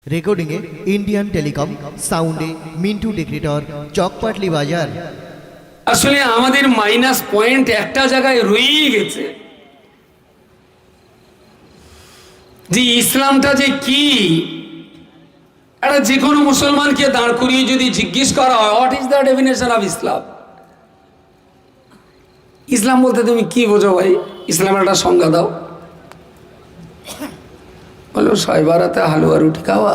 রেকর্ডিংয়ে Indian telecom, সাউন্ডে Mintu ডেক্রেটর, চকপাটলি বাজার। আসলে আমাদের মাইনাস পয়েন্ট একটা জায়গায় রয়েই গেছে যে ইসলামটা যে কি। এটা যে কোনো মুসলমানকে দাঁড় করিয়ে যদি জিজ্ঞেস করা হয়, what is the definition of Islam, ইসলাম বলতে তুমি কি বোঝো ভাই, ইসলামের একটা সংজ্ঞা দাও। বললো সাইবারাতে হালুয়া রুটি খাওয়া,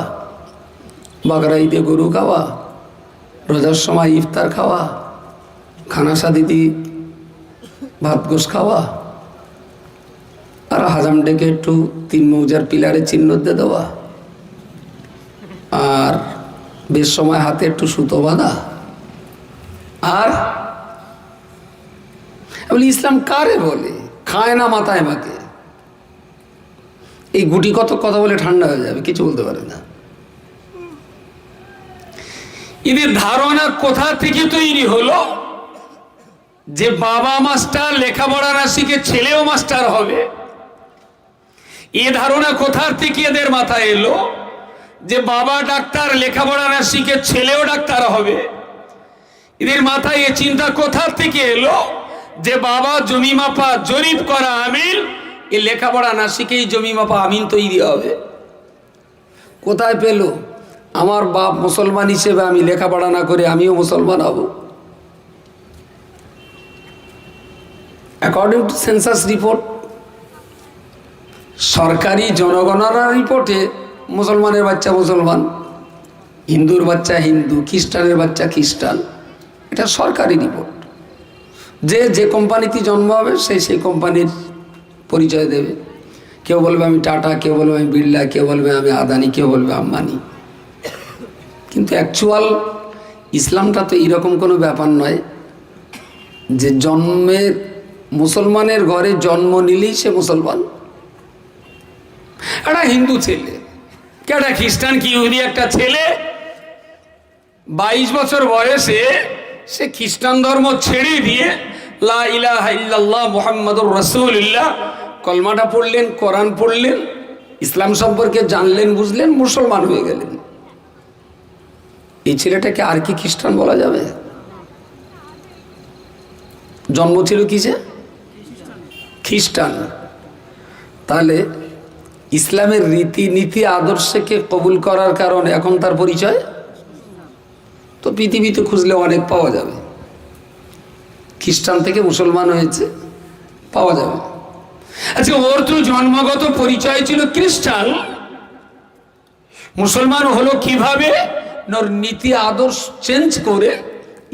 বাগরা ঈদে গরু খাওয়া, রোজার সময় ইফতার খাওয়া, খানা সাদিদি ভাত গোস খাওয়া, আর হাজাম ডেকে একটু 3 মৌজার পিলারে চিহ্ন দিয়ে দেওয়া, আর বেশ সময় হাতে একটু সুতো বাঁধা। আর বলি ইসলাম কারে বলে? খায় না মাথায় মাকে। এই গুটি কত কথা বলে ঠান্ডা হয়ে যাবে, কিছু বলতে পারে না। এদের ধারণা কোথা থেকে তৈরি হলো যে বাবা মাস্টার, লেখাপড়া না শিখে ছেলেও মাস্টার হবে? এ ধারণা কোথা থেকে এদের মাথায় এলো যে বাবা ডাক্তার, লেখাপড়া না শিখে ছেলেও ডাক্তার হবে? এদের মাথায় এ চিন্তা কোথা থেকে এলো যে বাবা জমি মাপা, জরিপ করা আমিন, এ লেখাপড়া না শিখেই জমি মাপা আমিন তৈরি হবে? কোথায় পেল? আমার বাপ মুসলমান হিসেবে আমি লেখাপড়া না করে আমিও মুসলমান হব। অ্যাকর্ডিং টু সেন্সাস রিপোর্ট, সরকারি জনগণনা রিপোর্টে মুসলমানের বাচ্চা মুসলমান, হিন্দুর বাচ্চা হিন্দু, খ্রিস্টানের বাচ্চা খ্রিস্টান। এটা সরকারি রিপোর্ট। যে যে কোম্পানিতে জন্ম হবে সেই কোম্পানির পরিচয় দেবে। কেউ বলবে আমি টাটা, কেউ বলবে আমি বিড়লা, কেউ বলবে আমি আদানি, কেউ বলবে আম্বানি। কিন্তু অ্যাকচুয়াল ইসলামটা তো এরকম কোনো ব্যাপার নয় যে জন্মের মুসলমানের ঘরে জন্ম নিলেই সে মুসলমান। একটা হিন্দু ছেলে, একটা খ্রিস্টান কি ইহুদি একটা ছেলে 22 বছর বয়সে সে খ্রিস্টান ধর্ম ছেড়ে দিয়ে লা ইলাহা ইল্লাল্লাহ মুহাম্মাদুর রাসূলুল্লাহ কলমাটা পড়লেন, কোরআন পড়লেন, ইসলাম সম্পর্কে জানলেন, বুঝলেন, মুসলমান হয়ে গেলেন। এই ছেলেটাকে আর কি খ্রিস্টান বলা যাবে? জন্ম ছিল কিসে? খ্রিস্টান। তাহলে ইসলামের রীতি নীতি আদর্শকে কবুল করার কারণে এখন তার পরিচয় তো পৃথিবীতে খুঁজলে অনেক পাওয়া যাবে। খ্রিস্টান থেকে মুসলমান হয়েছে, পাওয়া যাবে। আচ্ছা, ওর তো জন্মগত পরিচয় ছিল খ্রিস্টান, মুসলমান হলো কিভাবে? ওর নীতি আদর্শ চেঞ্জ করে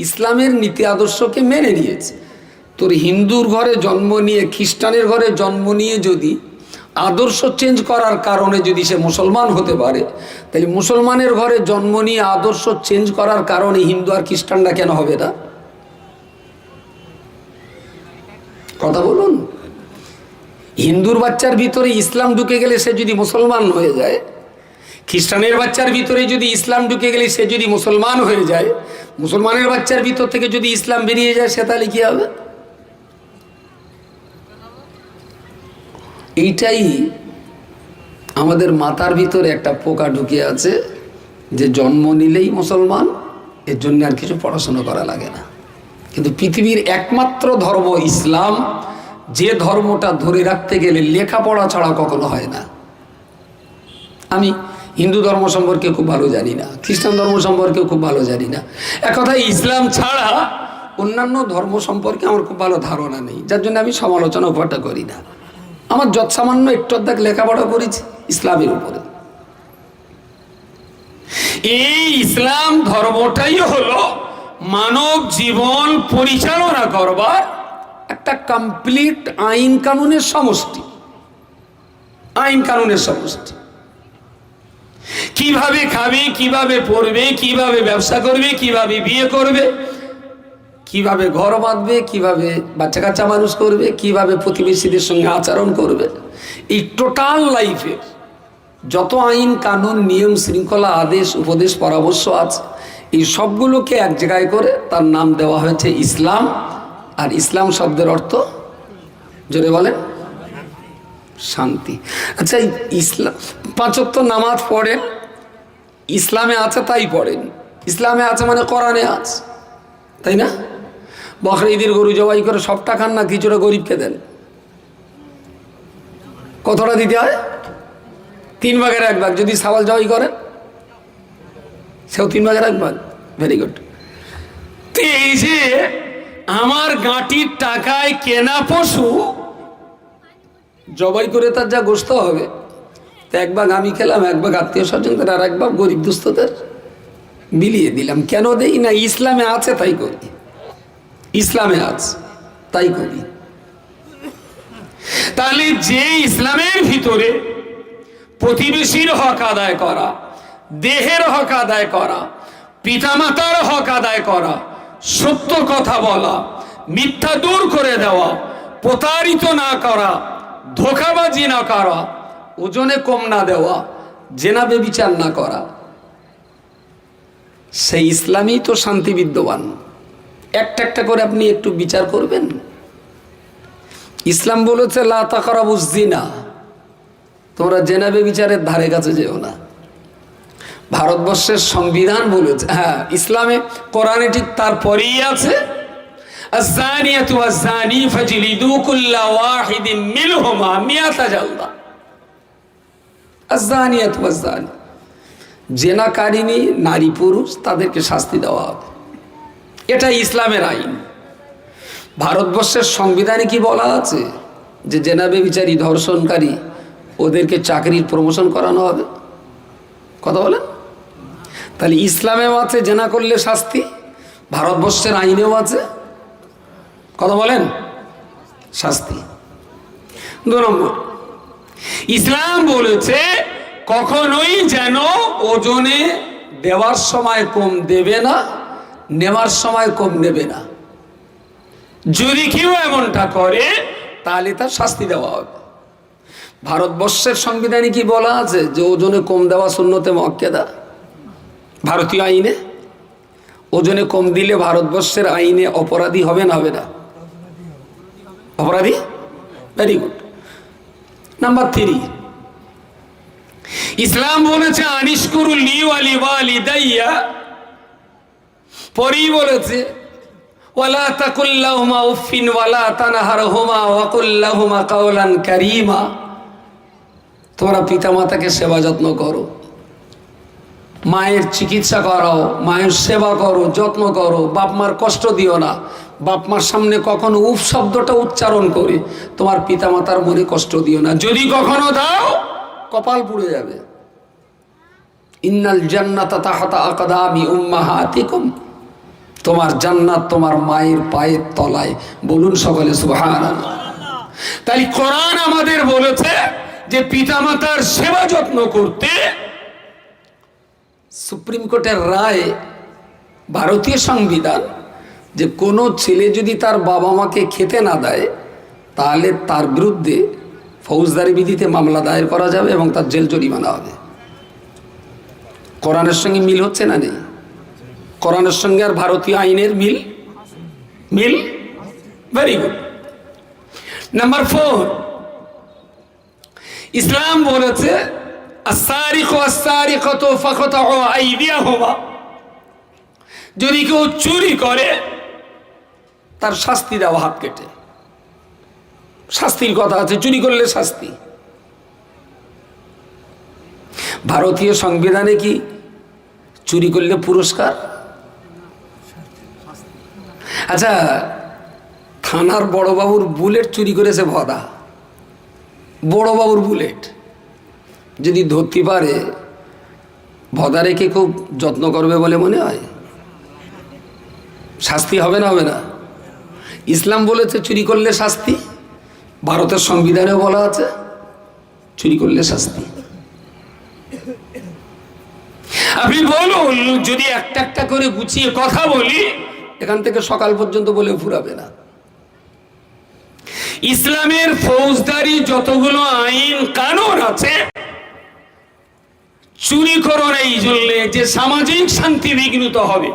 ইসলামের নীতি আদর্শকে মেনে নিয়েছে। তোর হিন্দুর ঘরে জন্ম নিয়ে, খ্রিস্টানের ঘরে জন্ম নিয়ে যদি আদর্শ চেঞ্জ করার কারণে যদি সে মুসলমান হতে পারে, তাহলে মুসলমানের ঘরে জন্ম নিয়ে আদর্শ চেঞ্জ করার কারণে হিন্দু আর খ্রিস্টানরা কেন হবে না? কথা বলুন। হিন্দুর বাচ্চার ভিতরে ইসলাম ঢুকে গেলে সে যদি মুসলমান হয়ে যায়, খ্রিস্টানের বাচ্চার ভিতরে যদি ইসলাম ঢুকে গেলে সে যদি মুসলমান হয়ে যায়, মুসলমানের বাচ্চার ভিতর থেকে যদি ইসলাম বেরিয়ে যায়, সে তাহলে কি হবে? এইটাই আমাদের মাথার ভিতরে একটা পোকা ঢুকে আছে যে জন্ম নিলেই মুসলমান, এর জন্য আর কিছু পড়াশোনা করা লাগে না। কিন্তু পৃথিবীর একমাত্র ধর্ম ইসলাম, যে ধর্মটা ধরে রাখতে গেলে লেখাপড়া ছাড়া কখনো হয় না। আমি হিন্দু ধর্ম সম্পর্কে খুব ভালো জানি না, খ্রিস্টান ধর্ম সম্পর্কে খুব ভালো জানি না, এক কথায় ইসলাম ছাড়া অন্যান্য ধর্ম সম্পর্কে আমার খুব ভালো ধারণা নেই, যার জন্য আমি সমালোচনা উপরটা করি না। আমার যত সামান্য একটু অর্ধেক লেখাপড়া করেছি ইসলামের উপরে। এই ইসলাম ধর্মটাই হলো মানব জীবন পরিচালনা করবার একটা কমপ্লিট আইন কানুনের সমষ্টি। আইন কানুনের সমষ্টি। কিভাবে খাবে, কিভাবে পড়বে, কিভাবে ব্যবসা করবে, কিভাবে বিয়ে করবে, কিভাবে ঘর বাঁধবে, কিভাবে বাচ্চা কাচ্চা মানুষ করবে, কিভাবে প্রতিবেশীদের সঙ্গে আচরণ করবে, এই টোটাল লাইফের যত আইন কানুন, নিয়ম শৃঙ্খলা, আদেশ উপদেশ পরামর্শ আছে, এই সবগুলোকে এক জায়গায় করে তার নাম দেওয়া হয়েছে ইসলাম। আর ইসলাম শব্দের অর্থ জোরে বলেন শান্তি। আচ্ছা, ইসলাম 5 ওয়াক্ত নামাজ পড়েন, ইসলামে আছে তাই পড়েন। ইসলামে আছে মানে কোরআনে আছে, তাই না? বকরি ঈদের গরু জবাই করে সবটা খান না কিছুটা গরিবকে দেন? কতটা দিতে হয়? 3 ভাগের 1 ভাগ। যদি ছাগল জবাই করেন সেও 3 ভাগের 1 ভাগ। Very good. তো এই যে আমার গাঁটির টাকায় কেনা পশু জবাই করে তার যা গোস্ত হবে, তো 1 ভাগ আমি খেলাম, 1 ভাগ আত্মীয় স্বজনদের, আর 1 ভাগ গরিব দুস্থদের বিলিয়ে দিলাম। কেন দেই না? ইসলামে আছে তাই করি। ইসলামে আছে তাই করি। তাহলে যে ইসলামের ভিতরে প্রতিবেশীর হক আদায় করা, দেহের হক আদায় করা, পিতামাতার হক আদায় করা, সত্য কথা বলা, মিথ্যা দূর করে দেওয়া, প্রতারিত না করা, ধোঁকাবাজি না করা, ওজনে কম না দেওয়া, জেনা বেবিচার না করা, সেই ইসলামই তো শান্তি বিদ্যমান। একটা একটা করে আপনি একটু বিচার করবেন। ইসলাম বলেছে লা তাকরাবুজ জিনা, তোমরা জেনা বেবিচারের ধারে কাছে যেও না। ভারতবর্ষের সংবিধান বলেছে, হ্যাঁ ইসলামে কোরআনে ঠিক তারপরেই আছে, আয-যানিয়াতু ওয়াজ-যানি ফাজলিদু কুল্লা ওয়াহিদিন মিনহুমা মিয়াতা জালদা। আয-যানিয়াতু ওয়াজ-যানি, জেনাকারিনী নারী পুরুষ তাদেরকে শাস্তি দেওয়া হবে। এটা ইসলামের আইন। ভারতবর্ষের সংবিধানে কি বলা আছে যে জেনা বেবিচারী ধর্ষণকারী ওদেরকে চাকরির প্রমোশন করানো হবে? কথা বলেন। তাহলে ইসলামেও আছে জেনা করলে শাস্তি, ভারতবর্ষের আইনেও আছে, কথা বলেন, শাস্তি। 2 নম্বর, ইসলাম বলেছে কখনোই যেন ওজনে দেওয়ার সময় কম দেবে না, নেওয়ার সময় কম নেবে না। যদি কেউ এমনটা করে তাহলে তার শাস্তি দেওয়া হবে। ভারতবর্ষের সংবিধানে কি বলা আছে যে ওজনে কম দেওয়া সুন্নতে মুআক্কাদা? ভারতীয় আইনে ওজনে কম দিলে ভারতবর্ষের আইনে অপরাধী হবে না হবে না? অপরাধী। Very good. নাম্বার 3, ইসলাম বলেছে আনিশকুরুলি ওয়া লিওয়ালিদাইয়া, পরেই বলেছে ওয়ালা তাকুল লাহুমা উফিন ওয়ালা তানহারহুমা ওয়া কুল লাহুমা কাওলান কারীমা। তোমরা পিতামাতাকে সেবা যত্ন করো, মায়ের চিকিৎসা করাও, মায়ের সেবা করো, যত্ন করো, বাপ মার কষ্ট দিও না। বাপ মার সামনে কখনো উফ শব্দটা উচ্চারণ করে তোমার পিতামাতার মনে কষ্ট দিও না। যদি কখনো দাও কপাল পুড়ে যাবে। ইন্নাল জান্নাতা তাহতা আকদামি উম্মাহাতিকুম, তোমার জান্নাত তোমার মায়ের পায়ের তলায়। বলুন সকলে সুবহানাল্লাহ। তাই কোরআন আমাদের বলেছে যে পিতামাতার সেবা যত্ন করতে। সুপ্রিম কোর্টের রায়, ভারতীয় সংবিধান, যে কোনো ছেলে যদি তার বাবা মাকে খেতে না দেয় তাহলে তার বিরুদ্ধে ফৌজদারি বিধিতে মামলা দায়ের করা যাবে এবং তার জেল জরিমানা হবে। কোরআনের সঙ্গে মিল হচ্ছে না? নেই? কোরআনের সঙ্গে আর ভারতীয় আইনের মিল মিল ভেরি গুড। নাম্বার 4, ইসলাম বলেছে আস-সারিকু আস-সারিকাতু ফাকতাউ আইদিয়াহুমা, যদি কেউ চুরি করে তার শাস্তি দেওয়া, হাত কেটে। শাস্তির কথা আছে, চুরি করলে শাস্তি। ভারতীয় সংবিধানে কি চুরি করলে পুরস্কার? আচ্ছা, থানার বড়বাবুর বুলেট চুরি করেছে ভদা, বড়বাবুর বুলেট যদি ধরতে পারে, ভদারে কি খুব যত্ন করবে বলে মনে হয়? শাস্তি হবে না হবে না? ইসলাম বলেছে চুরি করলে শাস্তি, ভারতের সংবিধানেও বলা আছে চুরি করলে শাস্তি। আপনি বলুন, যদি একটা একটা করে গুছিয়ে কথা বলি এখান থেকে সকাল পর্যন্ত বলে ফুরাবে না। ইসলামের ফৌজদারি যতগুলো আইন কানুন আছে, চুরি করো না এই জন্যে যে সামাজিক শান্তি বিঘ্নিত হবে,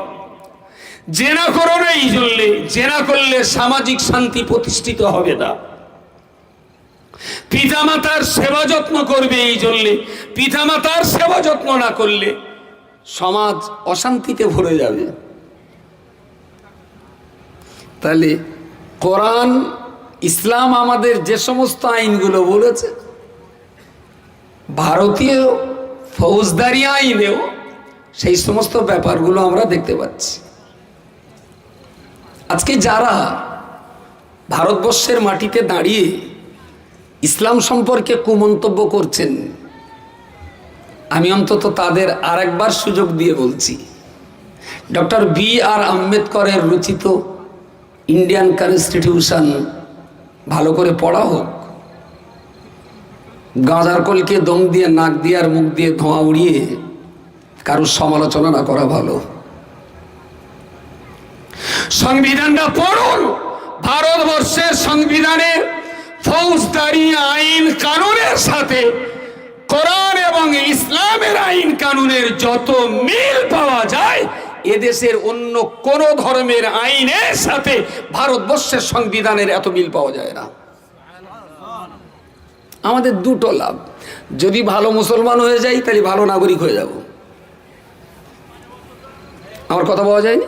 জেনা করো না এই জন্যে জেনা করলে সামাজিক শান্তি প্রতিষ্ঠিত হবে না, পিতামাতার সেবা যত্ন করবে এই জন্যে পিতামাতার সেবা যত্ন না করলে সমাজ অশান্তিতে ভরে যাবে। তাহলে কোরআন ইসলাম আমাদের যে সমস্ত আইনগুলো বলেছে, ভারতীয় ফৌজদারি আইনেও সেই সমস্ত ব্যাপারগুলো আমরা দেখতে পাচ্ছি। আজকে যারা ভারতবর্ষের মাটিতে দাঁড়িয়ে ইসলাম সম্পর্কে কুমন্তব্য করছেন, আমি অন্তত তাদের আরেকবার সুযোগ দিয়ে বলছি, ডক্টর বি.আর. আম্বেদকরের রচিত ইন্ডিয়ান কনস্টিটিউশন ভালো করে পড়া হোক। গাঁজার কলকে দম দিয়ে, নাক দিয়ে আর মুখ দিয়ে ধোঁয়া উড়িয়ে কারোর সমালোচনা না করা ভালো। সংবিধানটা পড়ুন। ভারতবর্ষের সংবিধানের ফৌজদারি আইন কানুনের সাথে কোরআন এবং ইসলামের আইন কানুনের যত মিল পাওয়া যায়, এদেশের অন্য কোন ধর্মের আইনের সাথে ভারতবর্ষের সংবিধানের এত মিল পাওয়া যায় না। আমাদের দুটো লাভ, যদি ভালো মুসলমান হয়ে যাই তাহলে ভালো নাগরিক হয়ে যাব। আমার কথা পাওয়া যায়নি?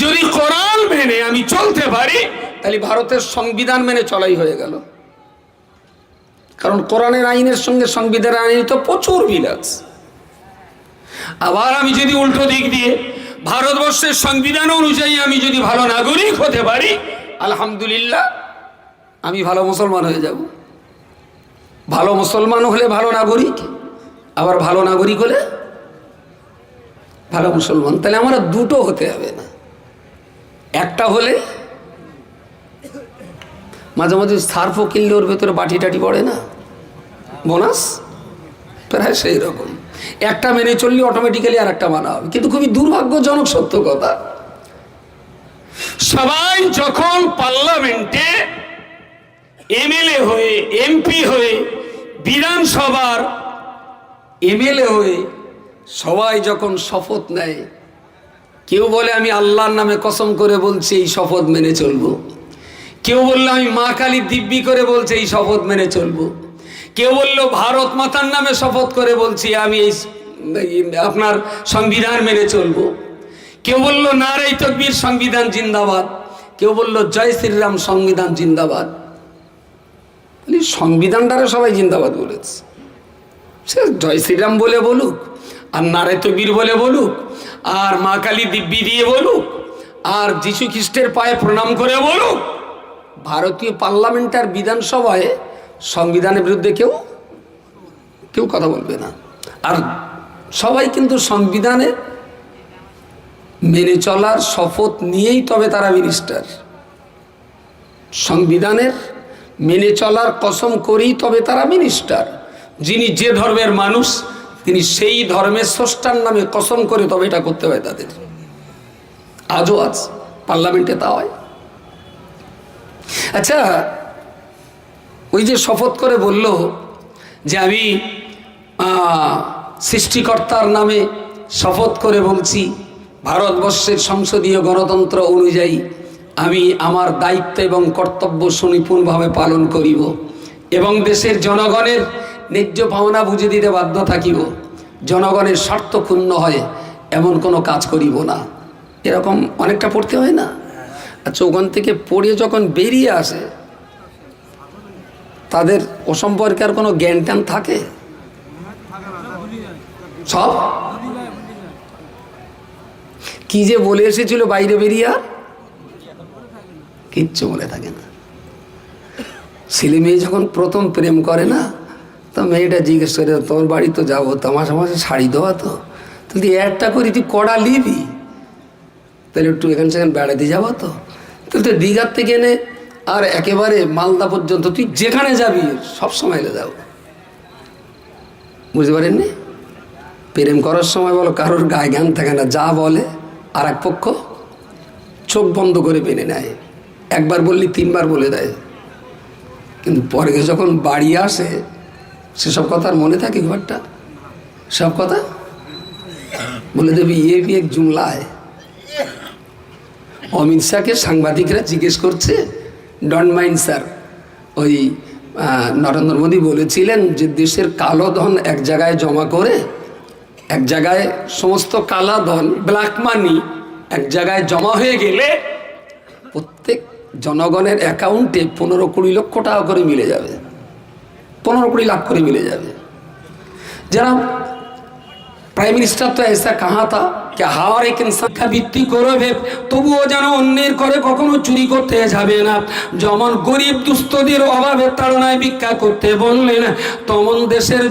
যদি কোরআন মেনে আমি চলতে পারি তাহলে ভারতের সংবিধান মেনে চলাই হয়ে গেল। কারণ কোরআনের আইনের সঙ্গে সংবিধানের আইন তো প্রচুর মিল আছে। আবার আমি যদি উল্টো দিক দিয়ে ভারতবর্ষের সংবিধান অনুযায়ী আমি যদি ভালো নাগরিক হতে পারি, আলহামদুলিল্লাহ, আমি ভালো মুসলমান হয়ে যাব। ভালো মুসলমান হলে ভালো নাগরিক, আবার ভালো নাগরিক হলে ভালো মুসলমান। তাহলে আমরা দুটো হতে হবে না, একটা হলে মাঝে মাঝে সার্ফও কিনলে ওর ভেতরে বাটি টাটি পড়ে না, বোনাস, প্রায় সেই রকম। একটা মেনে চললে অটোমেটিক্যালি আর একটা মানা হবে। কিন্তু খুবই দুর্ভাগ্যজনক সত্য কথা, সবাই যখন পার্লামেন্টে এমএলএ হয়ে, এমপি হয়ে, বিধানসভার এমএলএ হয়ে সবাই যখন শপথ নেয়, কেউ বলে আমি আল্লাহর নামে কসম করে বলছি এই শপথ মেনে চলবো, কেউ বললো আমি মা কালী দিব্যি করে বলছে এই শপথ মেনে চলবো, কেউ বললো ভারত মাতার নামে শপথ করে বলছি আমি এই আপনার সংবিধান মেনে চলবো, কেউ বললো নারাই তাকবীর সংবিধান জিন্দাবাদ, কেউ বললো জয় শ্রীরাম সংবিধান জিন্দাবাদ। সংবিধানটারে সবাই জিন্দাবাদ বলেছে, সে জয় শ্রীরাম বলে বলুক, আর নারায় তকবীর বলে বলুক, আর মা কালী দিব্যি দিয়ে বলুক, আর যীশু খ্রিস্টের পায়ে প্রণাম করে বলুক, ভারতীয় পার্লামেন্টার বিধানসভায় সংবিধানের বিরুদ্ধে কেউ কেউ কথা বলবে না। আর সবাই কিন্তু সংবিধানে মেনে চলার শপথ নিয়েই তবে তারা মিনিস্টার। সংবিধানের মেনে চলার কসম করেই তবে তারা মিনিস্টার। যিনি যে ধর্মের মানুষ তিনি সেই ধর্মের স্রষ্টার নামে কসম করে তবে এটা করতে হয় তাদের। আজও আজ পার্লামেন্টে তা হয়। আচ্ছা, ওই যে শপথ করে বলল যে আমি সৃষ্টিকর্তার নামে শপথ করে বলছি ভারতবর্ষের সংসদীয় গণতন্ত্র অনুযায়ী আমি আমার দায়িত্ব এবং কর্তব্য সুনিপুণভাবে পালন করিব এবং দেশের জনগণের ন্যায্য পাওনা বুঝে দিতে বাধ্য থাকিব, জনগণের স্বার্থ ক্ষুণ্ণ হয় এমন কোনো কাজ করিব না। এরকম অনেকটা পড়তে হয় না? আচ্ছা, ওখান থেকে পড়ে যখন বেরিয়ে আসে তাদের ও সম্পর্কে আর কোনো জ্ঞান ট্যান থাকে? সব কি যে বলে এসেছিল বাইরে বেরিয়ে আর কিচ্ছু মনে থাকে না। ছেলে মেয়ে যখন প্রথম প্রেম করে না, তো মেয়েটা জিজ্ঞেস করে তোমার বাড়ি তো যাবো, তামাশা মাসে শাড়ি দেওয়া, তো তুই একটা করি তুই কড়া নিবি, তাহলে একটু এখান সেখানে বেড়াতে যাবো, তো তুই তো দীঘার থেকে এনে আর একেবারে মালদা পর্যন্ত তুই যেখানে যাবি সব সময় এলে যাবো। বুঝতে পারেননি? প্রেম করার সময় বলো কারোর গায়ে জ্ঞান থাকে না, যা বলে আর এক পক্ষ চোখ বন্ধ করে মেনে নেয়। একবার বললি তিনবার বলে দেয়, কিন্তু পরে যখন বাড়ি আসে সেসব কথা আর মনে থাকে? ঘরটা সব কথা বলে দেবে। ইয়ে भी एक जुमला है। অমিত শাহকে সাংবাদিকরা জিজ্ঞেস করছে, ডন্ট মাইন্ড স্যার, ওই নরেন্দ্র মোদী বলেছিলেন যে দেশের কালো ধন এক জায়গায় জমা করে এক জায়গায় সমস্ত কালা ধন, ব্ল্যাক মানি এক জায়গায় জমা হয়ে গেলে প্রত্যেক জনগণের অ্যাকাউন্টে 15-20 লক্ষ টাকা করে মিলে যাবে, 15-20 লাখ করে মিলে যাবে। যারা প্রাইম মিনিস্টার তো ऐसा कहा था कि हर एक इंसान का ভিত্তি করবে, তবুও যেন অন্যের করে কখনো চুরি করতে যাবে না। যেমন গরিব দুস্থদের অভাবে তাড়নায় ভিক্ষা করতে বললেন, তেমন দেশের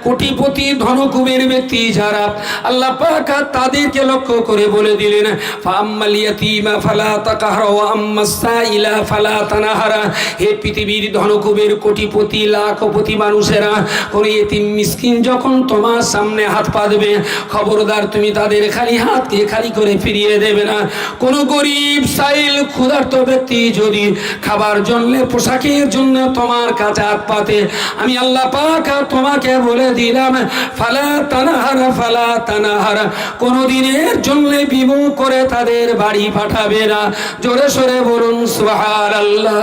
কোটিপতি ধনকুবের ব্যক্তি যারা আল্লাহ পাক তাদেরকে লক্ষ্য করে বলে দিলেন, ফাম্মাল ইয়াতীমা ফালা তাকহার ওয়া আম্মাস সাইলা ফালা তানহার। হে পৃথিবীর ধনকুবের কোটিপতি লাখপতি মানুষেরা, কোন ইতিম মিসকিন যখন তোমার সামনে হাত পাতবে, খবরদার তুমি তাদের খালি হাতকে খালি করে ফিরিয়ে দেবে না। কোন গরিব সাইল ক্ষুধার্ত ব্যক্তি যদি খাবার জন্য পোশাকের জন্য তোমার কাছে হাত পাতে, আমি আল্লাহ পাক তোমাকে বলে দিলাম, ফালা তানহার ফালা তানহার, কোনদিনের জন্য বিমুখ করে তাদের বাড়ি পাঠাবে না। জোরে সরে বলুন সুবহানাল্লাহ।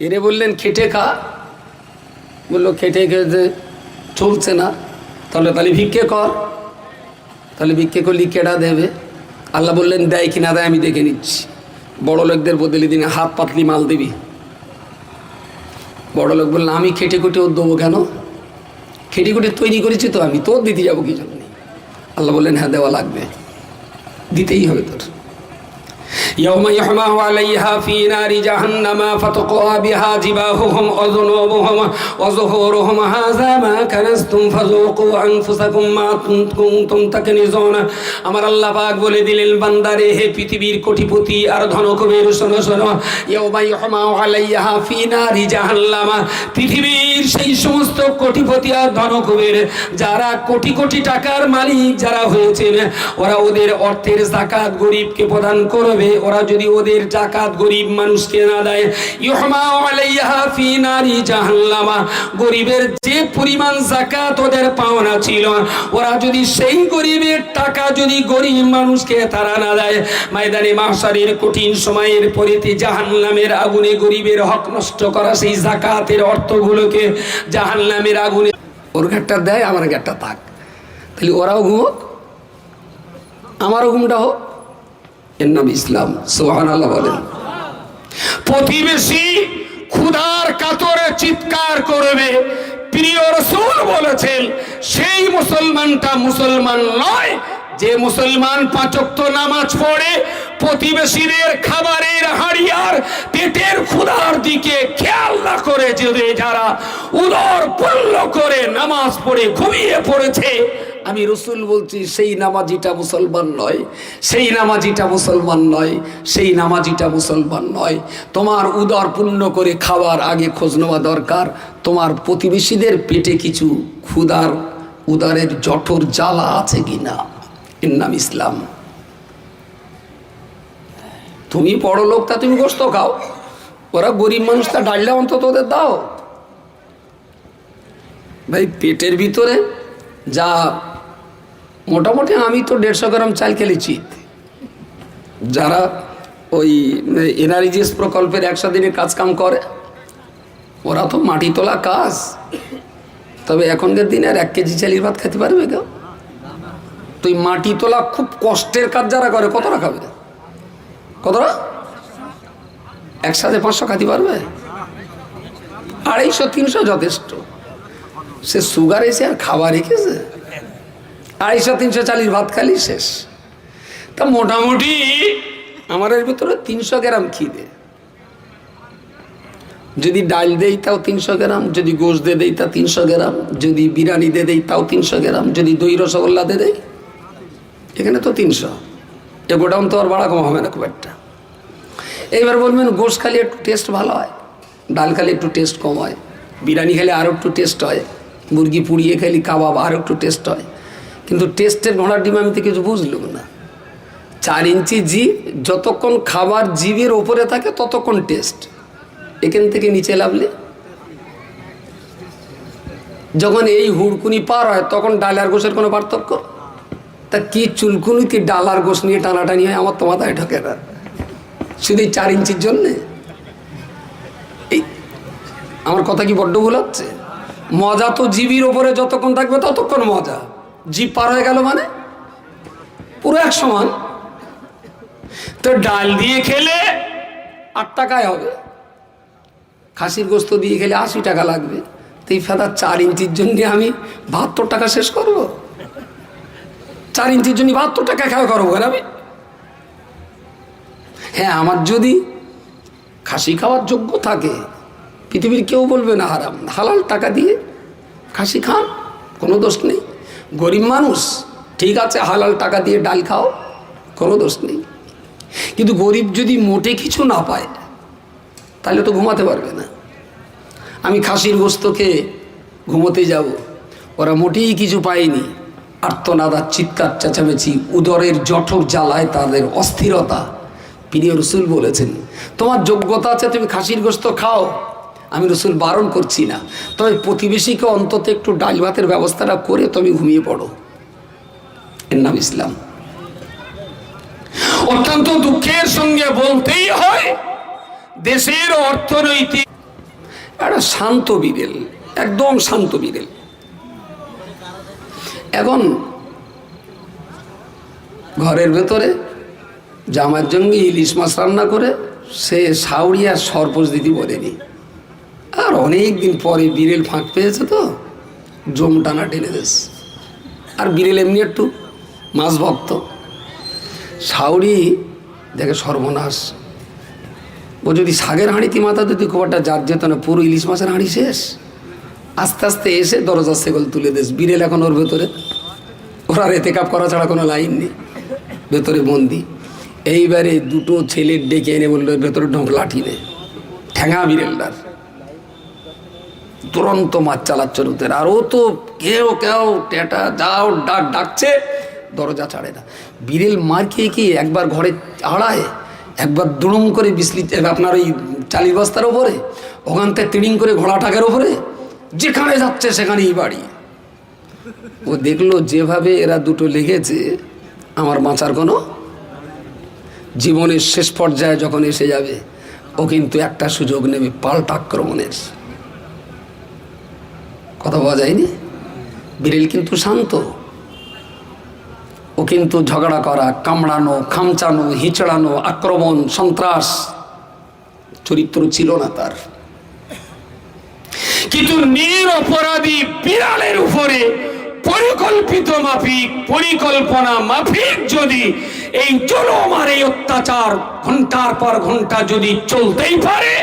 এরে বললেন খেটে খা, বললো খেটে খেতে চলছে না, তাহলে ভিক্ষে কর। তাহলে ভিক্ষে করলে কেডা দেবে? আল্লাহ বললেন দেয় কিনা দেয় আমি দেখে নিচ্ছি। বড় লোকদের বদলে দিন হাত পাতলি মাল দিবি। বড় লোক বললেন আমি খেটে খুঁটে ওর দেবো কেন? খেটে খুঁটে তৈরি করেছি তো, আমি তোর দিতে যাবো কি জন্য? আল্লাহ বললেন হ্যাঁ দেওয়া লাগবে, দিতেই হবে তোর। يوم يحمى عليها في نار جهنم فتقوى بها جباههم وذنوبهم وظهورهم هذا ما كنزتم فذوقوا أنفسكم ما كنتم تكنزون। আমার আল্লাহ পাক বলে দিলেন, বান্দারে হে পৃথিবীর কোটিপতি আর ধনকুবের শোনো শোনো, ইয়াউমা ইউহমা আলাইহা ফি নারি জাহান্নাম, পৃথিবীর সেই সমস্ত কোটিপতি আর ধনকুবের যারা কোটি কোটি টাকার মালিক যারা হয়েছেন, ওরা ওদের অর্থের যাকাত গরিবকে প্রদান করবে। ওরা যদি ওদের যাকাত গরিব মানুষকে না দেয়, ইউহমা আলাইহা ফি নারি জাহান্নাম, গরিবের যে পরিমাণ যাকাত ওদের পাওনা ছিল, ওরা যদি সেই গরিবের টাকা যদি গরিব মানুষকে তারা না দেয়, ময়দানে মাহশারের কঠিন সময়ের পরেতে জাহান্নামের আগুনে গরিবের হক নষ্ট করা সেই যাকাতের অর্থগুলোকে জাহান্নামের আগুনে ওর ঘাটটা দেয়, আমার ঘাটটা থাক, তাহলে ওরাও ঘুমোক আমারও ঘুমটা হোক। এর নাম ইসলাম। সুবহানাল্লাহ বলেন। প্রতিবেশী ক্ষুধার কাতরে চিৎকার করবে, প্রিয় রাসূল বলেছেন সেই মুসলমানটা মুসলমান নয় যে মুসলমান 5 ওয়াক্ত নামাজ পড়ে প্রতিবেশীদের খাবারের হাড়িয়ার পেটের ক্ষুধার দিকে খেয়াল না করে যদি যারা উদর পূর্ণ করে নামাজ পড়ে ঘুমিয়ে পড়েছে, আমি রাসূল বলছি সেই নামাজিটা মুসলমান নয়, সেই নামাজিটা মুসলমান নয়, সেই নামাজিটা মুসলমান নয়। তোমার উদর পূর্ণ করে খাওয়ার আগে খোঁজ নেওয়া দরকার তোমার প্রতিবেশীদের পেটে কিছু ক্ষুধার উদরের জঠর জ্বালা আছে কিনা। এর নাম ইসলাম। তুমি বড় লোক তা তুমি গোশত খাও, ওরা গরিব মানুষ তা ডালটা অন্তত ওদের দাও। ভাই পেটের ভিতরে যা মোটামুটি আমি তো 150 গ্রাম চাল খেলেছি। যারা ওই এনআরজিএস প্রকল্পের 100 দিনের কাজ কাম করে ওরা তো মাটি তোলা কাজ, তবে এখনকার দিনে আর 1 কেজি চালের ভাত খেতে পারবে কেউ? তুই মাটি তোলা খুব কষ্টের কাজ যারা করে কতটা খাবে? কতটা? একসাথে 500 খাতে পারবে? 250-300 যথেষ্ট। সে সুগার এসে আর খাবার রেখেছে, 250-300 চালের ভাত খালি শেষ। তা মোটামুটি আমার এর ভিতরে 300 গ্রাম খিদে। যদি ডাল দেই তাও 300 গ্রাম, যদি গোশ দিয়ে দেই তা 300 গ্রাম, যদি বিরিয়ানি দিয়ে দেই তাও 300 গ্রাম, যদি দই রসগোল্লা দিয়ে দেই এখানে তো 300। এ গোডাউন তো আর ভাড়া কম হবে না খুব একটা। এইবার বলবেন গোশ খালি একটু টেস্ট ভালো হয়, ডাল খালি একটু টেস্ট কম হয়, বিরিয়ানি খেলে আরও একটু টেস্ট হয়, মুরগি পুড়িয়ে খেলে কাবাব আরও একটু টেস্ট হয়। কিন্তু টেস্টের ঘোড়ার ডিম আমি তো কিছু বুঝলাম না। 4 ইঞ্চি জিভ যতক্ষণ খাবার জিভের ওপরে থাকে ততক্ষণ টেস্ট, এখান থেকে নিচে লাভলে যখন এই হুড়কুনি পার হয় তখন ডাল আর গোশের কোনো পার্থক্য? তা কি চুলকুনি কি ডাল আর গোশ নিয়ে টানাটানি হয় আমার তো মাথায় ঢোকে না, শুধু 4 ইঞ্চির জন্যে। এই আমার কথা কি বড্ড ভুল হচ্ছে? মজা তো জিবির ওপরে যতক্ষণ থাকবে ততক্ষণ মজা, জিভ পার হয়ে গেল মানে পুরো এক সমান। তো ডাল দিয়ে খেলে 8 টাকায় হবে, খাসির গোস্ত দিয়ে খেলে 80 টাকা লাগবে। তো এই ফেদার 4 ইঞ্চির জন্য আমি 72 টাকা শেষ করব? 4 ইঞ্চির জন্য 72 টাকা খাওয়া করবো কেন আমি? হ্যাঁ, আমার যদি খাসি খাওয়ার যোগ্য থাকে, পৃথিবীর কেউ বলবে না হারাম, হালাল টাকা দিয়ে খাসি খান, কোনো দোষ নেই। গরিব মানুষ ঠিক আছে, হালাল টাকা দিয়ে ডাল খাও, কোনো দোষ নেই। কিন্তু গরিব যদি মোটে কিছু না পায় তাহলে তো ঘুমাতে পারবে না। আমি খাসির গোস্ত খেয়ে ঘুমোতে যাব, ওরা মোটেই কিছু পায়নি, আর্তনাদার চিৎকার চেঁচামেচি, উদরের জঠর জ্বালায় তাদের অস্থিরতা। প্রিয় রসুল বলেছেন তোমার যোগ্যতা আছে, তুমি খাসির গোস্ত খাও, আমি রসুল বারণ করছি না, তবে প্রতিবেশীকে অন্তত একটু ডাল ভাতের ব্যবস্থাটা করে তুমি ঘুমিয়ে পড়ো। এর নাম ইসলাম। অত্যন্ত দুঃখের সঙ্গে বলতেই হয়, দেশের অর্থনৈতিক একটা শান্ত বিড়েল, একদম শান্ত বিড়েল, এখন ঘরের ভেতরে জামার জন্য ইলিশ মাছ রান্না করে সে সাউরি আর সরপোষ দিদি বলেনি। আর অনেক দিন পরে বিড়েল ফাঁক পেয়েছে, তো জম টানা টেনে দেশ। আর বিড়েল এমনি একটু মাছ ভক্ত, সাউরি দেখে সর্বনাশ, ও যদি শাকের হাঁড়িতে মাথা দিতে খুব একটা জাত যেত না, পুরো ইলিশ মাছের হাঁড়ি শেষ। আস্তে আস্তে এসে দরজার সেগল তুলে দেশ। বিড়েল এখন ওর ভেতরে, ওরা এতেকাপ করা ছাড়া কোনো লাইন নেই, ভেতরে বন্দি। এইবারে দুটো ছেলে ডেকে এনে বললো ভেতরে ঢোক, লাঠি নে, ঠ্যাঙা বিড়েলটার তুরন্ত মাছ চালাচ্ছে রুতের। আর ও তো কেউ কেউ টেটা যাও ডাকছে, দরজা ছাড়ে না। বিড়েল মার খেয়ে কি একবার ঘরে আড়ায়, একবার দুড়ুম করে বিসলি আপনার ওই চালির বস্তার ওপরে, ওখান থেকে তিড়িং করে ঘোড়া টাকের ওপরে, যেখানে যাচ্ছে সেখানেই বাড়ি। ও দেখলো যেভাবে এরা দুটো লেগেছে, আমার বাঁচার কোনো, জীবনের শেষ পর্যায়ে যখন এসে যাবে, ও কিন্তু একটা সুযোগ নেবে পাল্টা আক্রমণের। কথা বলা যায়নি? বিড়েল কিন্তু শান্ত, ও কিন্তু ঝগড়া করা, কামড়ানো, খামচানো, হিচড়ানো, আক্রমণ, সন্ত্রাস চরিত্র ছিল না তার। কিন্তু নিরপরাধী বিড়ালের উপরে পরিকল্পিত মাফিক, পরিকল্পনা মাফিক যদি এই জুলুম আর এই অত্যাচার ঘন্টার পর ঘন্টা যদি চলতেই পারে,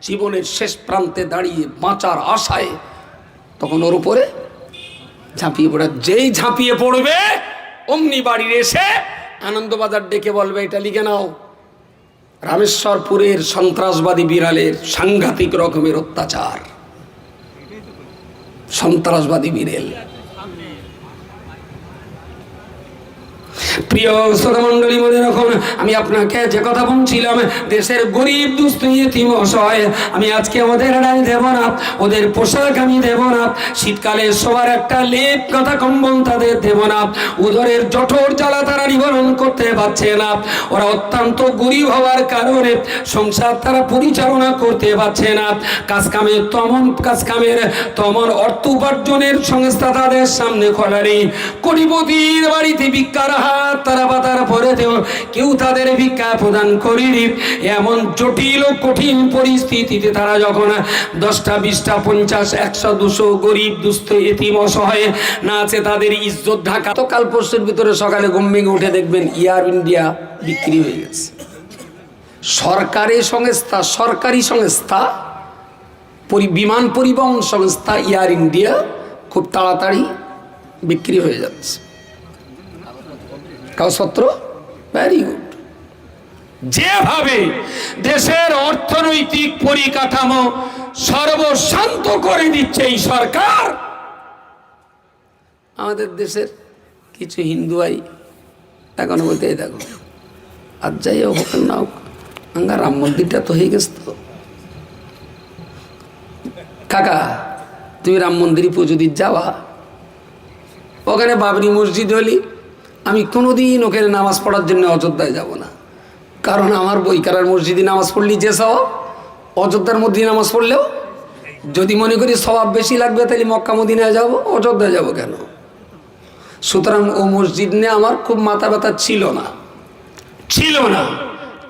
জীবনের শেষ প্রান্তে দাঁড়িয়ে বাঁচার আশায়, তখন ওর উপরে ঝাঁপিয়ে পড়ে। যেই ঝাঁপিয়ে পড়বে অমনি বাড়ির এসে আনন্দবাজার ডেকে বলবে এটা লিখে নাও, রামেশ্বরপুরের সন্ত্রাসবাদী বিড়ালের সাংঘাতিক রকমের অত্যাচার, সন্ত্রাসবাদী বিড়েল। প্রিয় শ্রোতামণ্ডলী, মনে রাখুন, আমি আপনাকে যে কথা বলছিলাম, দেশের গরিব দুস্থ ইতিম অসহায় আমি আজকে ওদের ডাল দেব না, ওদের পোশাক আমি দেব না, শীতকালে সবার একটা লেপ কথা কম্বল তাদের দেব না, উদরের জঠর জ্বালা তারা নিবারণ করতে পারছে না, ওরা অত্যন্ত গরিব হওয়ার কারণে সংসার তারা পরিচালনা করতে পারছে না, কাজকামের তেমন অর্থ উপার্জনের সংস্থা তাদের সামনে খোলা নেই, কোটিপতির বাড়িতে ভিক্ষার হাত তারা পাতার পরে কেউ তাদের ভিক্ষা প্রদান করেনি। এমন জটিল ও কঠিন পরিস্থিতিতে তারা যখন 10টা 20টা 50 100 200 গরিব দুস্থ এতিম অসহায় না আছে, তাদের ইজ্জত ঢাকা। তো কাল পরশুর ভিতরে সকালে ঘুম ভেঙে উঠে দেখবেন এয়ার ইন্ডিয়া বিক্রি হয়ে গেছে। সরকারি সংস্থা বিমান পরিবহন সংস্থা এয়ার ইন্ডিয়া খুব তাড়াতাড়ি বিক্রি হয়ে যাচ্ছে। কাগজপত্র ভেরি গুড। যেভাবে দেশের অর্থনৈতিক পরিকাঠামো সর্বশান্ত করে দিচ্ছে এই সরকার, আমাদের দেশের কিছু হিন্দু ভাই এখনো বলতে দেখো, আর যাই হোক না হোক, রাম মন্দিরটা তো হয়ে গেছে। তো কাকা, তুমি রাম মন্দিরে পুজো দিতে যাওয়া, ওখানে বাবরি মসজিদ হলি, আমি কোনোদিন ওখানে নামাজ পড়ার জন্য অযোধ্যায় যাব না। কারণ আমার বইকারার মসজিদে নামাজ পড়লি যে সব, অযোধ্যার মধ্যে নামাজ পড়লেও যদি মনে করি স্বভাব বেশি লাগবে তাহলে মক্কা মদিনায় যাব, অযোধ্যায় যাব কেন? সুতরাং ও মসজিদ নিয়ে আমার খুব মাথা ব্যথা ছিল না।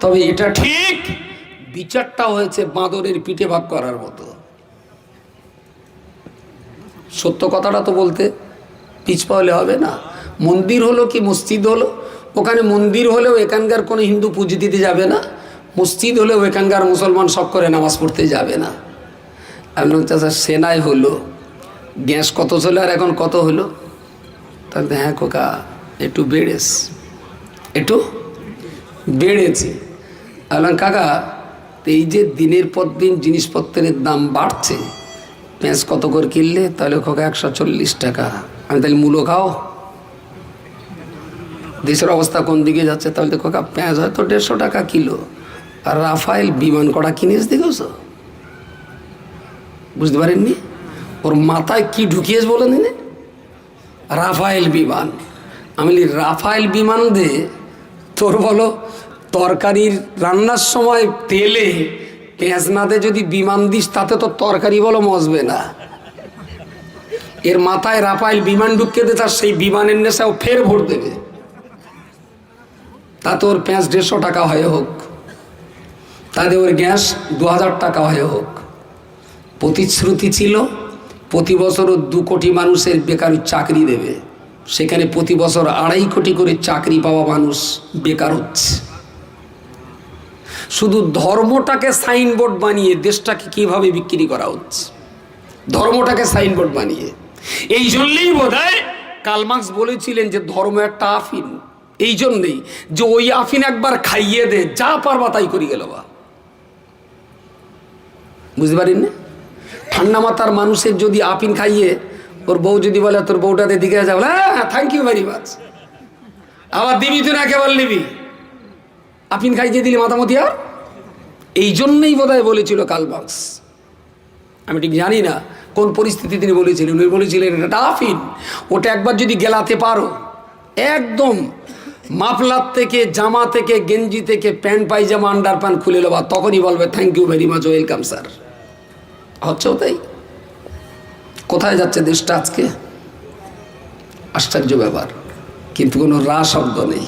তবে এটা ঠিক, বিচারটা হয়েছে বাঁদরের পিঠে ভাগ করার মতো। সত্য কথাটা তো বলতে পিছপা হলে হবে না। মন্দির হলো কি মসজিদ হলো, ওখানে মন্দির হলেও এখানকার কোনো হিন্দু পুজো দিতে যাবে না, মসজিদ হলেও এখানকার মুসলমান সব করে নামাজ পড়তে যাবে না। আমি চাচা সেনায় হলো, গ্যাস কত ছিল আর এখন কত হলো? তাহলে হ্যাঁ খোকা একটু বেড়েছে। বললাম কাকা এই যে দিনের পর দিন জিনিসপত্রের দাম বাড়ছে, পেঁয়াজ কত করে কিনলে? তাহলে খোকা 140 টাকা। আমি তাহলে মূলো খাও, দেশের অবস্থা কোন দিকে যাচ্ছে? তাহলে তো খোকা পেঁয়াজ হয়তো 150 টাকা কিলো, আর রাফায়েল বিমান কটা কিনেছ দেখেছ? বুঝতে পারেননি ওর মাথায় কি ঢুকিয়েছ বলেন দিনে? রাফায়েল বিমান। আমি রাফায়েল বিমান দে তোর বলো তরকারির রান্নার সময় তেলে পেঁয়াজ না দে যদি বিমান দিস তাতে তো তরকারি বলো মজবে না। এর মাথায় রাফায়েল বিমান ঢুকিয়ে দে, তার সেই বিমানের নেশাও ফের ভোট দেবে, তাতে ওর পেঁয়াজ 150 টাকা হয়ে হোক, তাতে ওর গ্যাস 2000 টাকা হয়ে হোক। প্রতিশ্রুতি ছিল প্রতি বছর 2 কোটি মানুষের বেকার চাকরি দেবে, সেখানে প্রতি বছর 2.5 কোটি করে চাকরি পাওয়া মানুষ বেকার হচ্ছে। শুধু ধর্মটাকে সাইনবোর্ড বানিয়ে দেশটাকে কিভাবে বিক্রি করা হচ্ছে, ধর্মটাকে সাইনবোর্ড বানিয়ে। এই জন্যই বোধহয় কার্ল মার্কস বলেছিলেন যে ধর্ম একটা আফিন, এই জন্যই যে ওই আফিন একবার খাইয়ে দে যা পারবা তাই করি গেল। বা বুঝতে পারেন না? ঠান্ডা মাথার মানুষের যদি আফিন খাইয়ে ওর বউ যদি বলে তোর বউটাতে দিকে যাও, হ্যাঁ থ্যাংক ইউ ভেরি মাচ, আবার দিবি তুই না কেবল নিবি, আফিন খাইয়ে দিলি মাতামতি। আর এই জন্যই বোধহয় বলেছিল কার্ল মার্কস, আমি ঠিক জানি না কোন পরিস্থিতি তিনি বলেছিলেন। উনি বলেছিলেন এটা আফিন, ওটা একবার যদি গেলাতে পারো একদম মাফলার থেকে জামা থেকে গেঞ্জি থেকে প্যান্ট পায়জামা আন্ডার প্যান্ট খুলে নেবা, তখনই বলবে thank you very much, welcome sir. হচ্ছে তাই। কোথায় যাচ্ছে দেশটা আজকে? আশ্চর্য ব্যাপার, কিন্তু কোনো রা শব্দ নেই।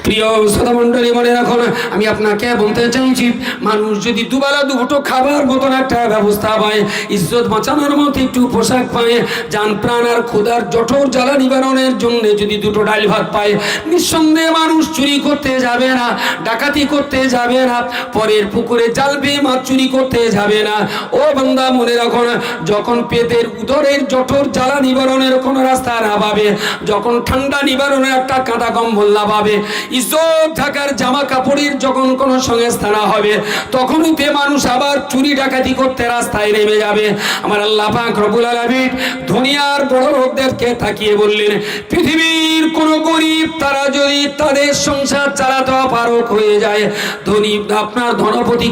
প্রিয় শ্রোতামণ্ডলী মনে রাখুন, আমি আপনাকে বলতে চাইছি মানুষ যদি দুবেলা দুপুটো খাবার মতন একটা ব্যবস্থা পায়, ইজ্জত বাঁচানোর মতো একটু পোশাক পায়, যান প্রাণ আর ক্ষুধার জঠর জ্বালা নিবারণের জন্য যদি 2টো ডাল ভাত পায়, নিঃসন্দেহে মানুষ চুরি করতে যাবে না, ডাকাতি করতে যাবে না, পরের পুকুরে জাল বেয়ে মাছ চুরি করতে যাবে না। ও বান্দা মনে রাখুন, যখন পেটের উদরের জঠর জ্বালা নিবারণের কোনো রাস্তা না পাবে, যখন ঠান্ডা নিবারণের একটা কাঁটা কম্বল না পাবে, ইজ্জত ঢাকার জামা কাপড়ের যখন কোনো সংস্থা না হবে, তখনই তে মানুষ আবার চুরি ডাকাতি করতে রাস্তায় নেমে যাবে। আমার আল্লাহ পাক রব্বুল আলামিন দুনিয়ার বড় লোকদেরকে তাকিয়ে বললেন, পৃথিবীর কোন গরিব তারা যদি তাদের সংসার চালাতে অপারগ হয়ে যায়, ধনী আপনার ধনপতি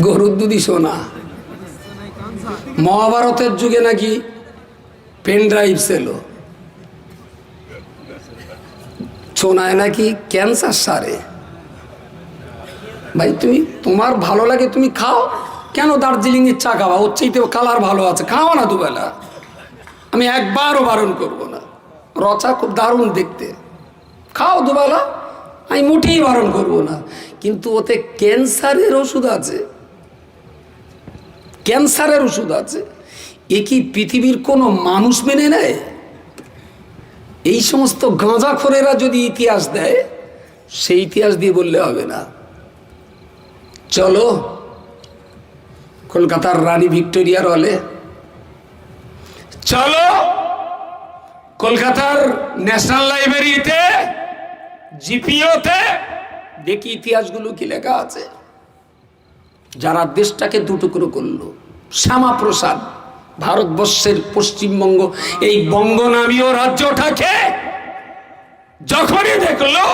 গরুর দুধই সোনা। মহাভারতের যুগে নাকি পেন ড্রাইভ ছিল, সোনায় নাকি ক্যান্সার সারে। ভাই তুমি তোমার ভালো লাগে তুমি খাও, কেন দার্জিলিং এর চা খাওয়া? ওর চাইতে কালার ভালো আছে, খাওয়া না দুবেলা, আমি একবারও বারণ করব না। রচা খুব দারুণ দেখতে, খাও দুবেলা, আমি মোটেই বারণ করব না। কিন্তু ওতে ক্যান্সারের ওষুধ আছে, ক্যান্সারের ওষুধ আছে। এ কি পৃথিবীর কোনো মানুষ মেনে নেয়? এই সমস্ত গাঁজাখোরেরা যদি ইতিহাস দেয়, সেই ইতিহাস দিয়ে বললে হবে না। চলো কলকাতার রানী ভিক্টোরিয়ার হলে, চলো কলকাতার ন্যাশনাল লাইব্রেরিতে, জিপিওতে, দেখি ইতিহাসগুলো কি লেখা আছে। যারা দেশটাকে 2 টুকরো করলো, শ্যামাপ্রসাদ ভারতবর্ষের পশ্চিমবঙ্গ এই বঙ্গ নামীয় রাজ্যটাকে যখনই দেখলো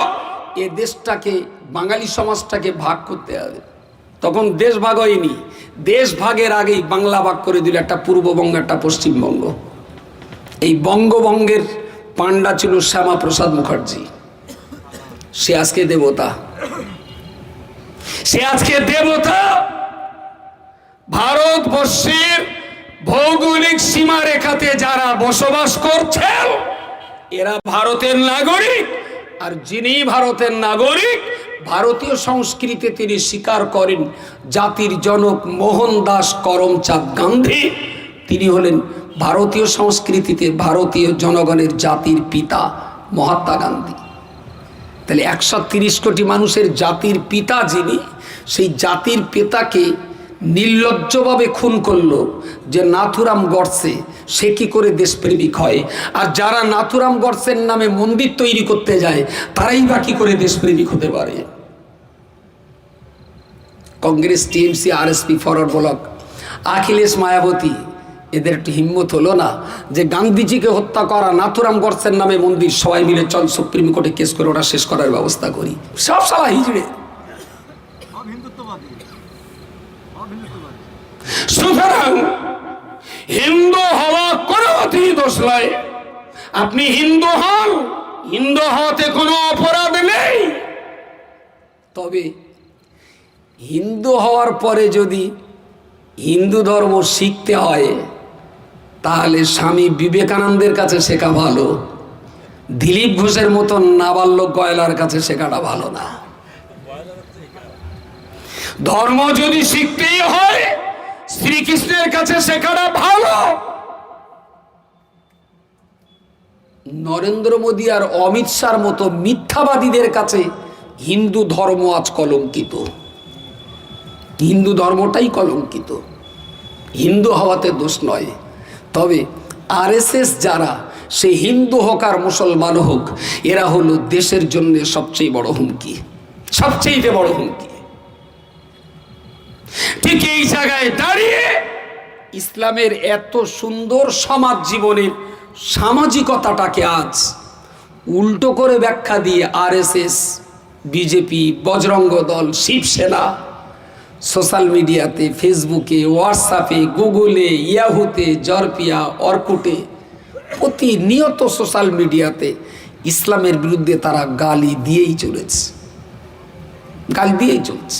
এ দেশটাকে বাঙালি সমাজটাকে ভাগ করতে হবে, তখন দেশ ভাগ হয়নি, দেশ ভাগের আগেই বাংলা ভাগ করে দিল, একটা পূর্ববঙ্গ একটা পশ্চিমবঙ্গ। এই বঙ্গবঙ্গের পান্ডা ছিল শ্যামাপ্রসাদ মুখার্জি। সে আজকে দেবতা, সে আজকে দেবতা। ভারতবর্ষের ভৌগোলিক সীমারেখাতে যারা বসবাস করছেন এরা ভারতের নাগরিক। আর যিনি ভারতের নাগরিক, ভারতীয় সংস্কৃতি তিনি স্বীকার করেন জাতির জনক মোহনদাস করমচাঁদ গান্ধী, তিনি হলেন ভারতীয় সংস্কৃতিতে ভারতীয় জনগণের জাতির পিতা মহাত্মা গান্ধী। তাহলে 130 কোটি মানুষের জাতির পিতা যিনি, সেই জাতির পিতাকে নির্লজ্জভাবে খুন করলো যে নাথুরাম গডসে, সে কি করে দেশপ্রেমিক হয়? আর যারা নাথুরাম গডসের নামে মন্দির তৈরি করতে যায় তারাই বা কি করে দেশপ্রেমিক হতে পারে? কংগ্রেস, টিএমসি, আরএসপি, ফরওয়ার্ড ব্লক, অখিলেশ, মায়াবতী, এদের একটু হিম্মত হলো না যে গান্ধীজিকে হত্যা করা, নাথুরাম গডসের নামে মন্দির, সবাই মিলে চল সুপ্রিম কোর্টে কেস করে ওটা শেষ করার ব্যবস্থা করি। সব সালা হিজড়ে। সুতরাং হিন্দু হওয়া কোনো মতেই দোষ নয়। আপনি হিন্দু হন, হিন্দু হওয়াতে কোনো অপরাধ নেই। তবে হিন্দু হওয়ার পরে যদি হিন্দু ধর্ম শিখতে হয় তাহলে স্বামী বিবেকানন্দের কাছে শেখা ভালো, দিলীপ ঘোষের মতন নাবালক গয়লার কাছে শেখাটা ভালো না। ধর্ম যদি শিখতেই হয় শ্রীকৃষ্ণের কাছে শেখাটা ভালো। নরেন্দ্র মোদী আর অমিত শাহর মতো মিথ্যাবাদীদের কাছে হিন্দু ধর্ম আজ কলঙ্কিত। হিন্দু ধর্মটাই কলঙ্কিত। হিন্দু হওয়াতে দোষ নয়। তবে আরএসএস যারা, সে হিন্দু হোক আর মুসলমান হোক, এরা হলো দেশের জন্য সবচেয়ে বড় হুমকি, সবচেয়ে বড় হুমকি। ঠিক এই জায়গায় দাঁড়িয়ে ইসলামের এত সুন্দর সমাজ জীবনের সামাজিকতাটাকে আজ উল্টো করে ব্যাখ্যা দিয়ে আরএসএস, বিজেপি, বজরঙ্গ দল, শিবসেনা সোশ্যাল মিডিয়াতে, ফেসবুকে, হোয়াটসঅ্যাপে, গুগলে, ইয়াহুতে, জরপিয়া, অর্কুটে, প্রতিনিয়ত সোশ্যাল মিডিয়াতে ইসলামের বিরুদ্ধে তারা গালি দিয়েই চলেছে, গালি দিয়েই চলছে।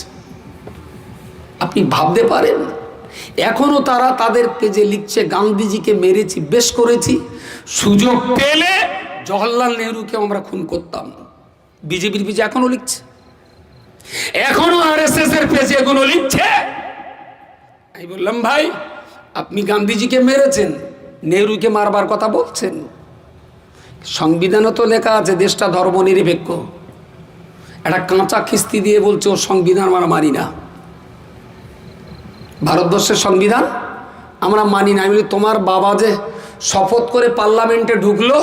আপনি ভাবতে পারেন এখনো তারা তাদের পেজে লিখছে গান্ধীজিকে মেরেছি, বেশ করেছি, সুযোগ পেলে জওহরলাল নেহরুকে আমরা খুন করতাম। বিজেপির পেজে এখনো লিখছে, এখনো আরএসএস এর পেজে এগুলো লিখছে। আমি বললাম ভাই, আপনি গান্ধীজিকে মেরেছেন, নেহরুকে মারবার কথা বলছেন। সংবিধানও তো লেখা আছে দেশটা ধর্ম নিরপেক্ষ। একটা কাঁচা খিস্তি দিয়ে বলছে ও সংবিধান আমরা মানি না। ভারতবর্ষের সংবিধান আমরা মানি না। আমি বলি তোমার বাবা যে শপথ করে পার্লামেন্টে ঢুকলো,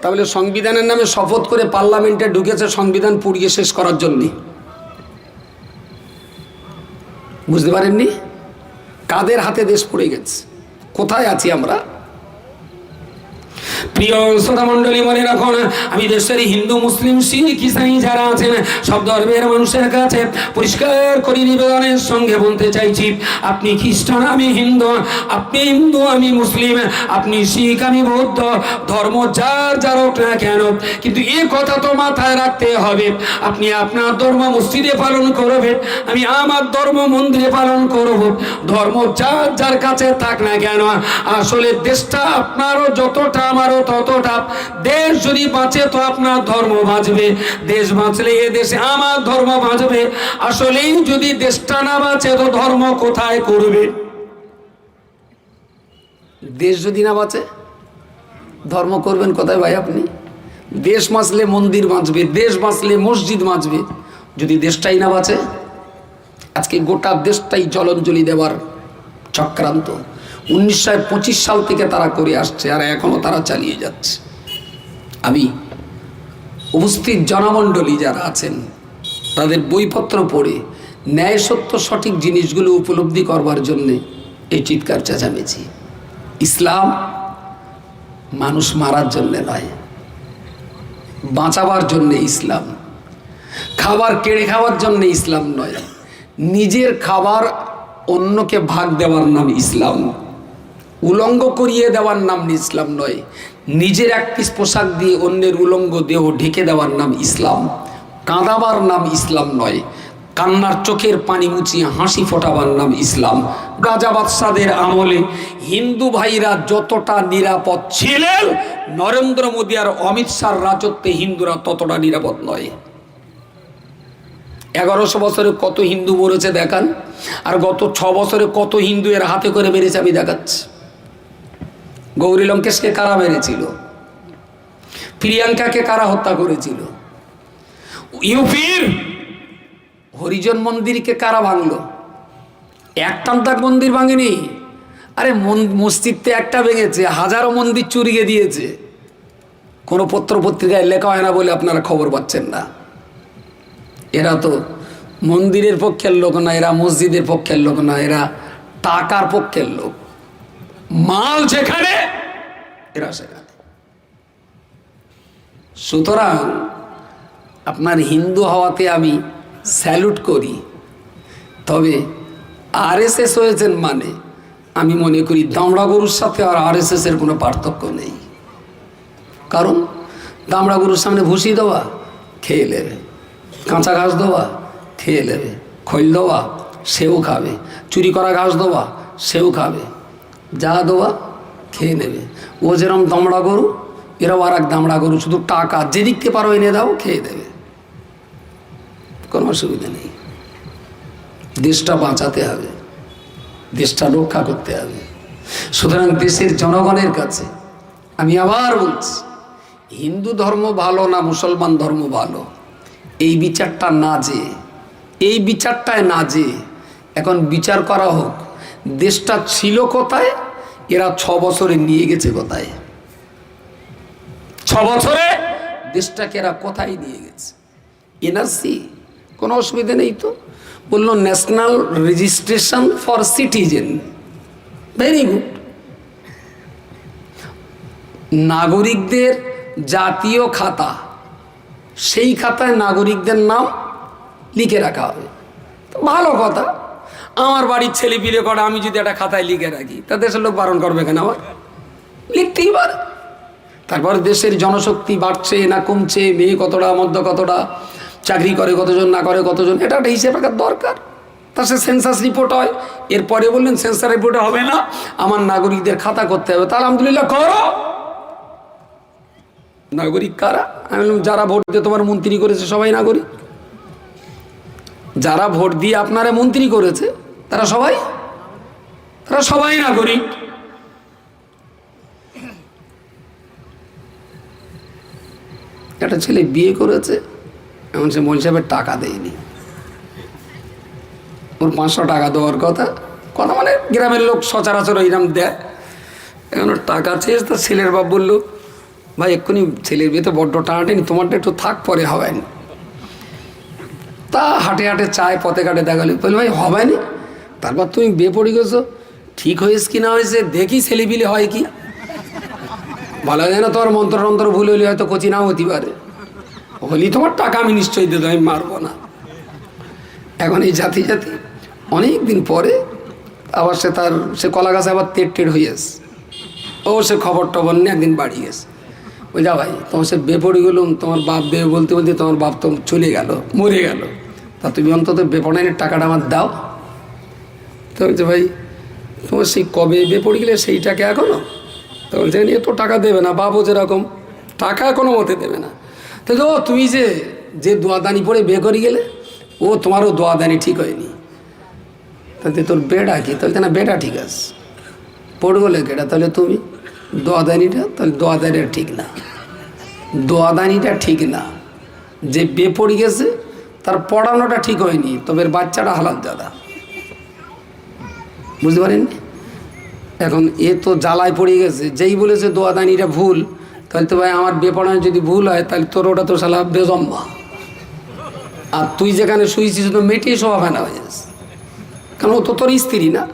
তাহলে সংবিধানের নামে শপথ করে পার্লামেন্টে ঢুকেছে সংবিধান পুড়িয়ে শেষ করার জন্যে। বুঝতে পারেননি কাদের হাতে দেশ পড়ে গেছে, কোথায় আছি আমরা? প্রিয় শ্রোতা মণ্ডলী, মনে রাখুন, আমি দেশের হিন্দু, মুসলিম, শিখ, ইসাই যারা আছেন সব ধর্মের মানুষের কাছে পরিষ্কার করে নিবেদনের সঙ্গে বলতে চাইছি, আপনি খ্রিস্টান, আমি হিন্দু, আপনি হিন্দু, আমি মুসলিম, আপনি শিখ, আমি বৌদ্ধ, ধর্ম যার যার হোক না কেন, কিন্তু এ কথা তো মাথায় রাখতে হবে, আপনি আপনার ধর্ম মসজিদে পালন করবেন, আমি আমার ধর্ম মন্দিরে পালন করব। ধর্ম যার যার কাছে থাক না কেন, আসলে দেশটা আপনারও যতটা আমারও ততটা। দেশ যদি বাঁচে তো আপনার ধর্ম বাঁচবে, দেশ বাঁচলে এ দেশে আমার ধর্ম বাঁচবে। আসলেই যদি দেশটা না বাঁচে তো ধর্ম কোথায় করবে? দেশ যদি না বাঁচে ধর্ম করবেন কোথায় ভাই আপনি? দেশ বাঁচলে মন্দির বাঁচবে, দেশ বাঁচলে মসজিদ বাঁচবে। যদি দেশটাই না বাঁচে, আজকে গোটা দেশটাই জলাঞ্জলি দেওয়ার চক্রান্ত 1925 সাল থেকে তারা করে আসছে, আর এখনো তারা চালিয়ে যাচ্ছে। আমি উপস্থিত জনমণ্ডলী যারা আছেন তাদের বইপত্র পড়ে ন্যায় সত্য সঠিক জিনিসগুলো উপলব্ধি করবার জন্যে এই চিৎকার চেঁচামেচি। ইসলাম মানুষ মারার জন্যে নয়, বাঁচাবার জন্যে ইসলাম। খাবার কেড়ে খাওয়ার জন্যে ইসলাম নয়, নিজের খাবার অন্যকে ভাগ দেওয়ার নাম ইসলাম। উলঙ্গ করিয়ে দেওয়ার নাম ইসলাম নয়, নিজের এক পিস পোশাক দিয়ে অন্যের উলঙ্গ দেহ ঢেকে দেওয়ার নাম ইসলাম। কাঁদাবার নাম ইসলাম নয়, কান্নার চোখের পানি মুছিয়ে হাসি ফোটাবার নাম ইসলাম। রাজা বাদশাদের আমলে হিন্দু ভাইরা যতটা নিরাপদ ছিলেন, নরেন্দ্র মোদী আর অমিত শাহর রাজত্বে হিন্দুরা ততটা নিরাপদ নয়। 1100 বছরে কত হিন্দু মরেছে দেখান, আর গত 6 বছরে কত হিন্দু এর হাতে করে মেরেছে আমি দেখাচ্ছি। গৌরী লঙ্কেশকে কারা মেরেছিল, প্রিয়াঙ্কাকে কারা হত্যা করেছিল, ইউপির হরিজন মন্দিরকে কারা ভাঙলো, একটা তাক মন্দির ভাঙেনি। আরে মসজিদতে একটা ভেঙেছে, হাজারো মন্দির চুরিয়ে দিয়েছে। কোনো পত্র পত্রিকায় লেখা হয় না বলে আপনারা খবর পাচ্ছেন না। এরা তো মন্দিরের পক্ষের লোক না, এরা মসজিদের পক্ষের লোক না, এরা টাকার পক্ষের লোক। মাল যেখানে এরা সেখানে। সুতরাং আপনার হিন্দু হওয়াতে আমি স্যালুট করি, তবে আরএসএস হয়েছেন মানে আমি মনে করি দামড়া গরুর সাথে আর আরএসএস এর কোনো পার্থক্য নেই। কারণ দামড়া গরুর সামনে ভুসি দেওয়া খেয়ে নেবে, কাঁচা ঘাস দেওয়া খেয়ে নেবে, খৈল দেওয়া সেও খাবে, চুরি করা ঘাস দেওয়া সেও খাবে, যা দেওয়া খেয়ে নেবে। ও যেরকম দামড়া গরু, এরাও আর এক দামড়া গরু, শুধু টাকা যেদিকতে পারো এনে দাও খেয়ে দেবে, কোনো অসুবিধা নেই। দেশটা বাঁচাতে হবে, দেশটা রক্ষা করতে হবে। সুতরাং দেশের জনগণের কাছে আমি আবার বলছি, হিন্দু ধর্ম ভালো না মুসলমান ধর্ম ভালো, এই বিচারটা না যে, এই বিচারটায় না যে এখন বিচার করা হোক দেশটা ছিল কোথায়, এরা 6 বছরে নিয়ে গেছে কোথায়, 6 বছরে দেশটাকে এরা কোথায় নিয়ে গেছে। এনআরসি কোনো অসুবিধা নেই তো, বললো national registration for citizen, very good. নাগরিকদের জাতীয় খাতা, সেই খাতায় নাগরিকদের নাম লিখে রাখা হবে, ভালো কথা। আমার বাড়ির ছেলে পিলে করে আমি যদি একটা খাতায় লিখে রাখি, তা দেশের লোক বারণ করবে কেন? আমার লিখতেই পারে। তারপর দেশের জনশক্তি বাড়ছে না কমছে, মেয়ে কতটা, মধ্য কতটা, চাকরি করে কতজন, না করে কতজন, এটা একটা হিসেব রাখার দরকার। তার সে সেন্সাস রিপোর্ট হয়, এরপরে বললেন সেন্সাস রিপোর্টে হবে না, আমার নাগরিকদের খাতা করতে হবে। তা আলহামদুলিল্লাহ করো। নাগরিক কারা? আমি বললাম যারা ভোট দিয়ে তোমার মন্ত্রী করেছে সবাই নাগরিক। যারা ভোট দিয়ে আপনারা মন্ত্রী করেছে তারা সবাই নাগরিক। একটা ছেলে বিয়ে করেছে, এমন সে মৌলভী সাহেবের টাকা দেয়নি, ওর 500 টাকা দেওয়ার কথা মানে গ্রামের লোক সচরাচর এইরকম দেয়। এখন ওর টাকা চেয়েছে, তার ছেলের বাপ বললো ভাই এক্ষুনি ছেলের বিয়েতে বড্ড টানাটেনি, তোমারটা একটু থাক, পরে হবেনি। তা হাটে হাটে চায়, পথে ঘাটে দেখালি, বললো ভাই হবেনি। তারপর তুমি বিয়ে পড়ে গেছো, ঠিক হয়েছে কি না হয়েছে দেখি, ছেলে বিলে হয় কি, বলা যায় না। তোমার মন্ত্র ভুল হলে হয়তো কচি নাও হতে পারে, হলি তোমার টাকা আমি নিশ্চয়ই দেবো, আমি মারবো না। এখন এই জাতি অনেক দিন পরে আবার সে কলা গাছে আবার টেট হয়ে গেছে, ও সে খবর টবর নিয়ে একদিন বাড়ি গেছে। ওই যা ভাই তোমার সে বেপড়ে গেলুম, তোমার বাপ দেবে বলতে বলতে তোমার বাপ তো চলে গেল, মরে গেল, তা তুমি অন্তত বেপড়াইনের টাকাটা আমার দাও। তো বলছে ভাই তোমার সেই কবে বেপড়ে গেলে সেইটাকে এখনো, তো বলছে এ তো টাকা দেবে না, বাপও যেরকম টাকা কোনো মতে দেবে না। তো তুমি যে দোয়াদানি পড়ে বিয়ে করে গেলে, ও তোমারও দোয়াদানি ঠিক হয়নি। তাহলে তোর বেটা কি? তাহলে না বেটা ঠিক আছে, পড়বো লেখেটা, তাহলে তুমি দোয়াদানিটা, তাহলে দোয়াদানিটা ঠিক না, দোয়াদানিটা ঠিক না। যে বিয়ে পড়ে গেছে তার পড়ানোটা ঠিক হয়নি, তবে বাচ্চাটা হালাল জাদা, বুঝতে পারেন? এখন এ তো জ্বালায় পড়ে গেছে, যেই বলেছে দোয়াদানিটা ভুল, তাহলে তো ভাই আমার বেপড়ানো যদি ভুল হয় তাহলে তোর ওটা তো শালা বেজম্মা, আর তুই যেখানে শুয়েছিস তো মেয়েটি সব ফেনা হয়ে যাচ্ছে, কারণ ও তো তোর স্ত্রী না।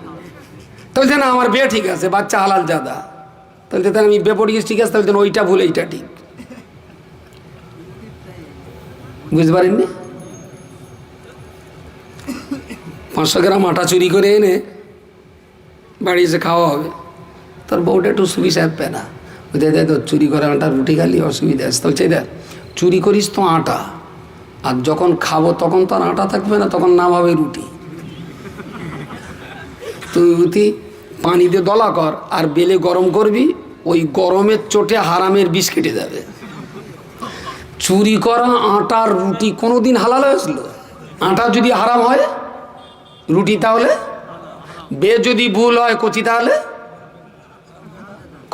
তাহলে না আমার বিয়ে ঠিক আছে, বাচ্চা হালাল জাদা, তাহলে আমি বিয়ে পড়ে গেছি ঠিক আছে, তাহলে ওইটা ভুল এইটা ঠিক, বুঝতে পারেননি? 500 গ্রাম আটা চুরি করে এনে বাড়ি এসে খাওয়া হবে, তোর বউটা একটু সুবিধা পেয়ে না, ওই দেখ তো চুরি করে আটা রুটি খালি অসুবিধা আছে। তাহলে দেখ চুরি করিস তো আটা, আর যখন খাবো তখন তো আর আটা থাকবে না, তখন নাম হবে রুটি। তুই রুটি পানি দিয়ে দলা কর আর বেলে গরম করবি, ওই গরমের চোটে হারামের বিষ কেটে যাবে। চুরি করা আটার রুটি কোনোদিন হালাল হয়েছিল? আটা যদি হারাম হয় রুটি তাহলে, বে যদি ভুল হয় কচি তাহলে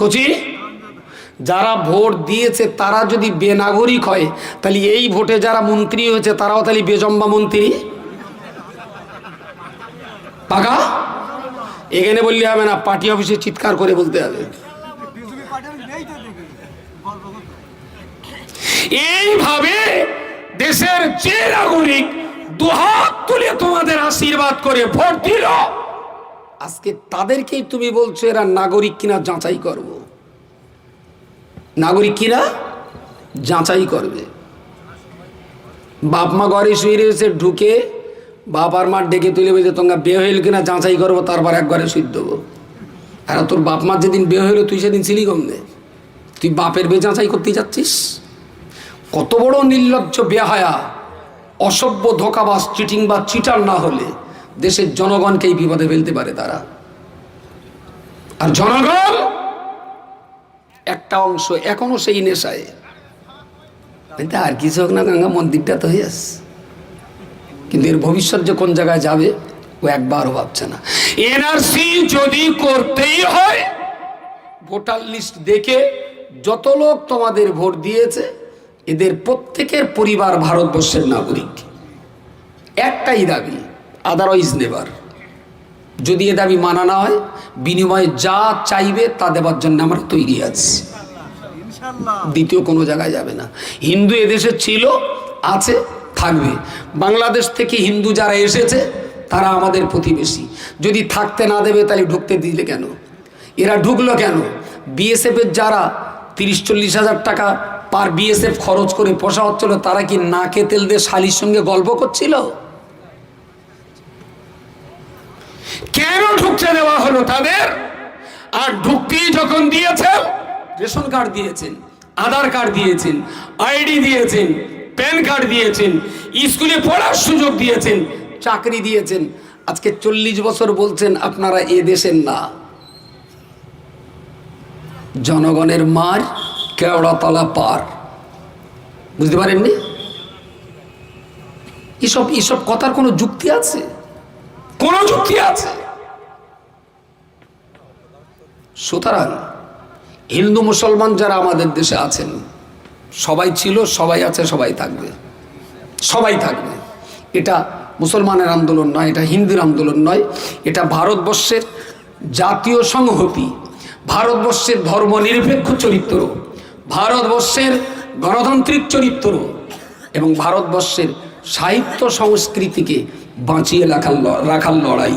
কচি। যারা ভোট দিয়েছে তারা যদি বেনাগরিক হয় তাহলে এই ভোটে যারা মন্ত্রী হয়েছে তারাও তাহলে বেজম্বা মন্ত্রী পাকা। এখানে বললে হবে না, পার্টি অফিসে চিৎকার করে বলতে হবে। এইভাবে দেশের যে নাগরিক দুহাত তুলে তোমাদের আশীর্বাদ করে ভোট দিল, আজকে তাদেরকেই তুমি বলছো এরা নাগরিক কিনা যাচাই করব। নাগরিক কিনা যাচাই করবে। বাপ মা ঘরে শুয়ে রয়েছে, ঢুকে বাপ আর মা ডেকে তুলে বলছে তোমরা বিয়ে হইল কিনা যাচাই করবো, তারপর এক ঘরে শুয়ে দেবো। আর তোর বাপ মার যেদিন বিয়ে হইলো তুই সেদিন ছিলি কমনে? তুই বাপের বিয়ে যাচাই করতে যাচ্ছিস? কত বড় নির্লজ্জ বেহায়া, অসভ্য, ধোঁকাবাজ, চিটিং বা চিটার না হলে দেশের জনগণকেই বিপদে ফেলতে পারে তারা। আর জনগণ একটা অংশ এখনো সেই নেশায়। আর কিছু হোক না, গঙ্গা মন্দিরটা তো হয়ে আসছে, কিন্তু এর ভবিষ্যৎ যে কোন জায়গায় যাবে ও একবারও ভাবছে না। এনআরসি যদি করতেই হয়, ভোটার লিস্ট দেখে যত লোক তোমাদের ভোট দিয়েছে এদের প্রত্যেকের পরিবার ভারতবর্ষের নাগরিক। একটাই দাবি, আদারওয়াইজ নেভার। যদি এ দাবি মানা না হয়, বিনিময়ে যা চাইবে তা দেওয়ার জন্য আমরা তৈরি আছি। দ্বিতীয় কোনো জায়গায় যাবে না। হিন্দু এদেশে ছিল, আছে, থাকবে। বাংলাদেশ থেকে হিন্দু যারা এসেছে তারা আমাদের প্রতিবেশী। যদি থাকতে না দেবে তাহলে ঢুকতে দিলে কেন? এরা ঢুকলো কেন? বিএসএফের যারা 30-40 হাজার টাকা পার বিএসএফ খরচ করে পোষা হচ্ছিল, তারা কি নাকে তেল দিয়ে শালির সঙ্গে গল্প করছিল? কেন ঢুকতে দেওয়া হলো তাদের? আর ঢুকতেই যখন দিয়েছেন, রেশন কার্ড দিয়েছেন, আধার কার্ড দিয়েছেন, আইডি দিয়েছেন, প্যান কার্ড দিয়েছেন, স্কুলে পড়ার সুযোগ দিয়েছেন, চাকরি দিয়েছেন। আজকে 40 বছর বলছেন আপনারা এ দেশের না। জনগণের মার কেওড়াতলা পার, বুঝতে পারেননি? এসব কথার কোনো যুক্তি আছে? কোন যুক্তি আছে? সুতরাং হিন্দু মুসলমান যারা আমাদের দেশে আছেন, সবাই ছিল, সবাই আছে, সবাই থাকবে, সবাই থাকবে। এটা মুসলমানের আন্দোলন নয়, এটা হিন্দুর আন্দোলন নয়, এটা ভারতবর্ষের জাতীয় সংহতি, ভারতবর্ষের ধর্মনিরপেক্ষ চরিত্র, ভারতবর্ষের গণতান্ত্রিক চরিত্র এবং ভারতবর্ষের সাহিত্য সংস্কৃতিকে বাঁচিয়ে রাখার লড়াই।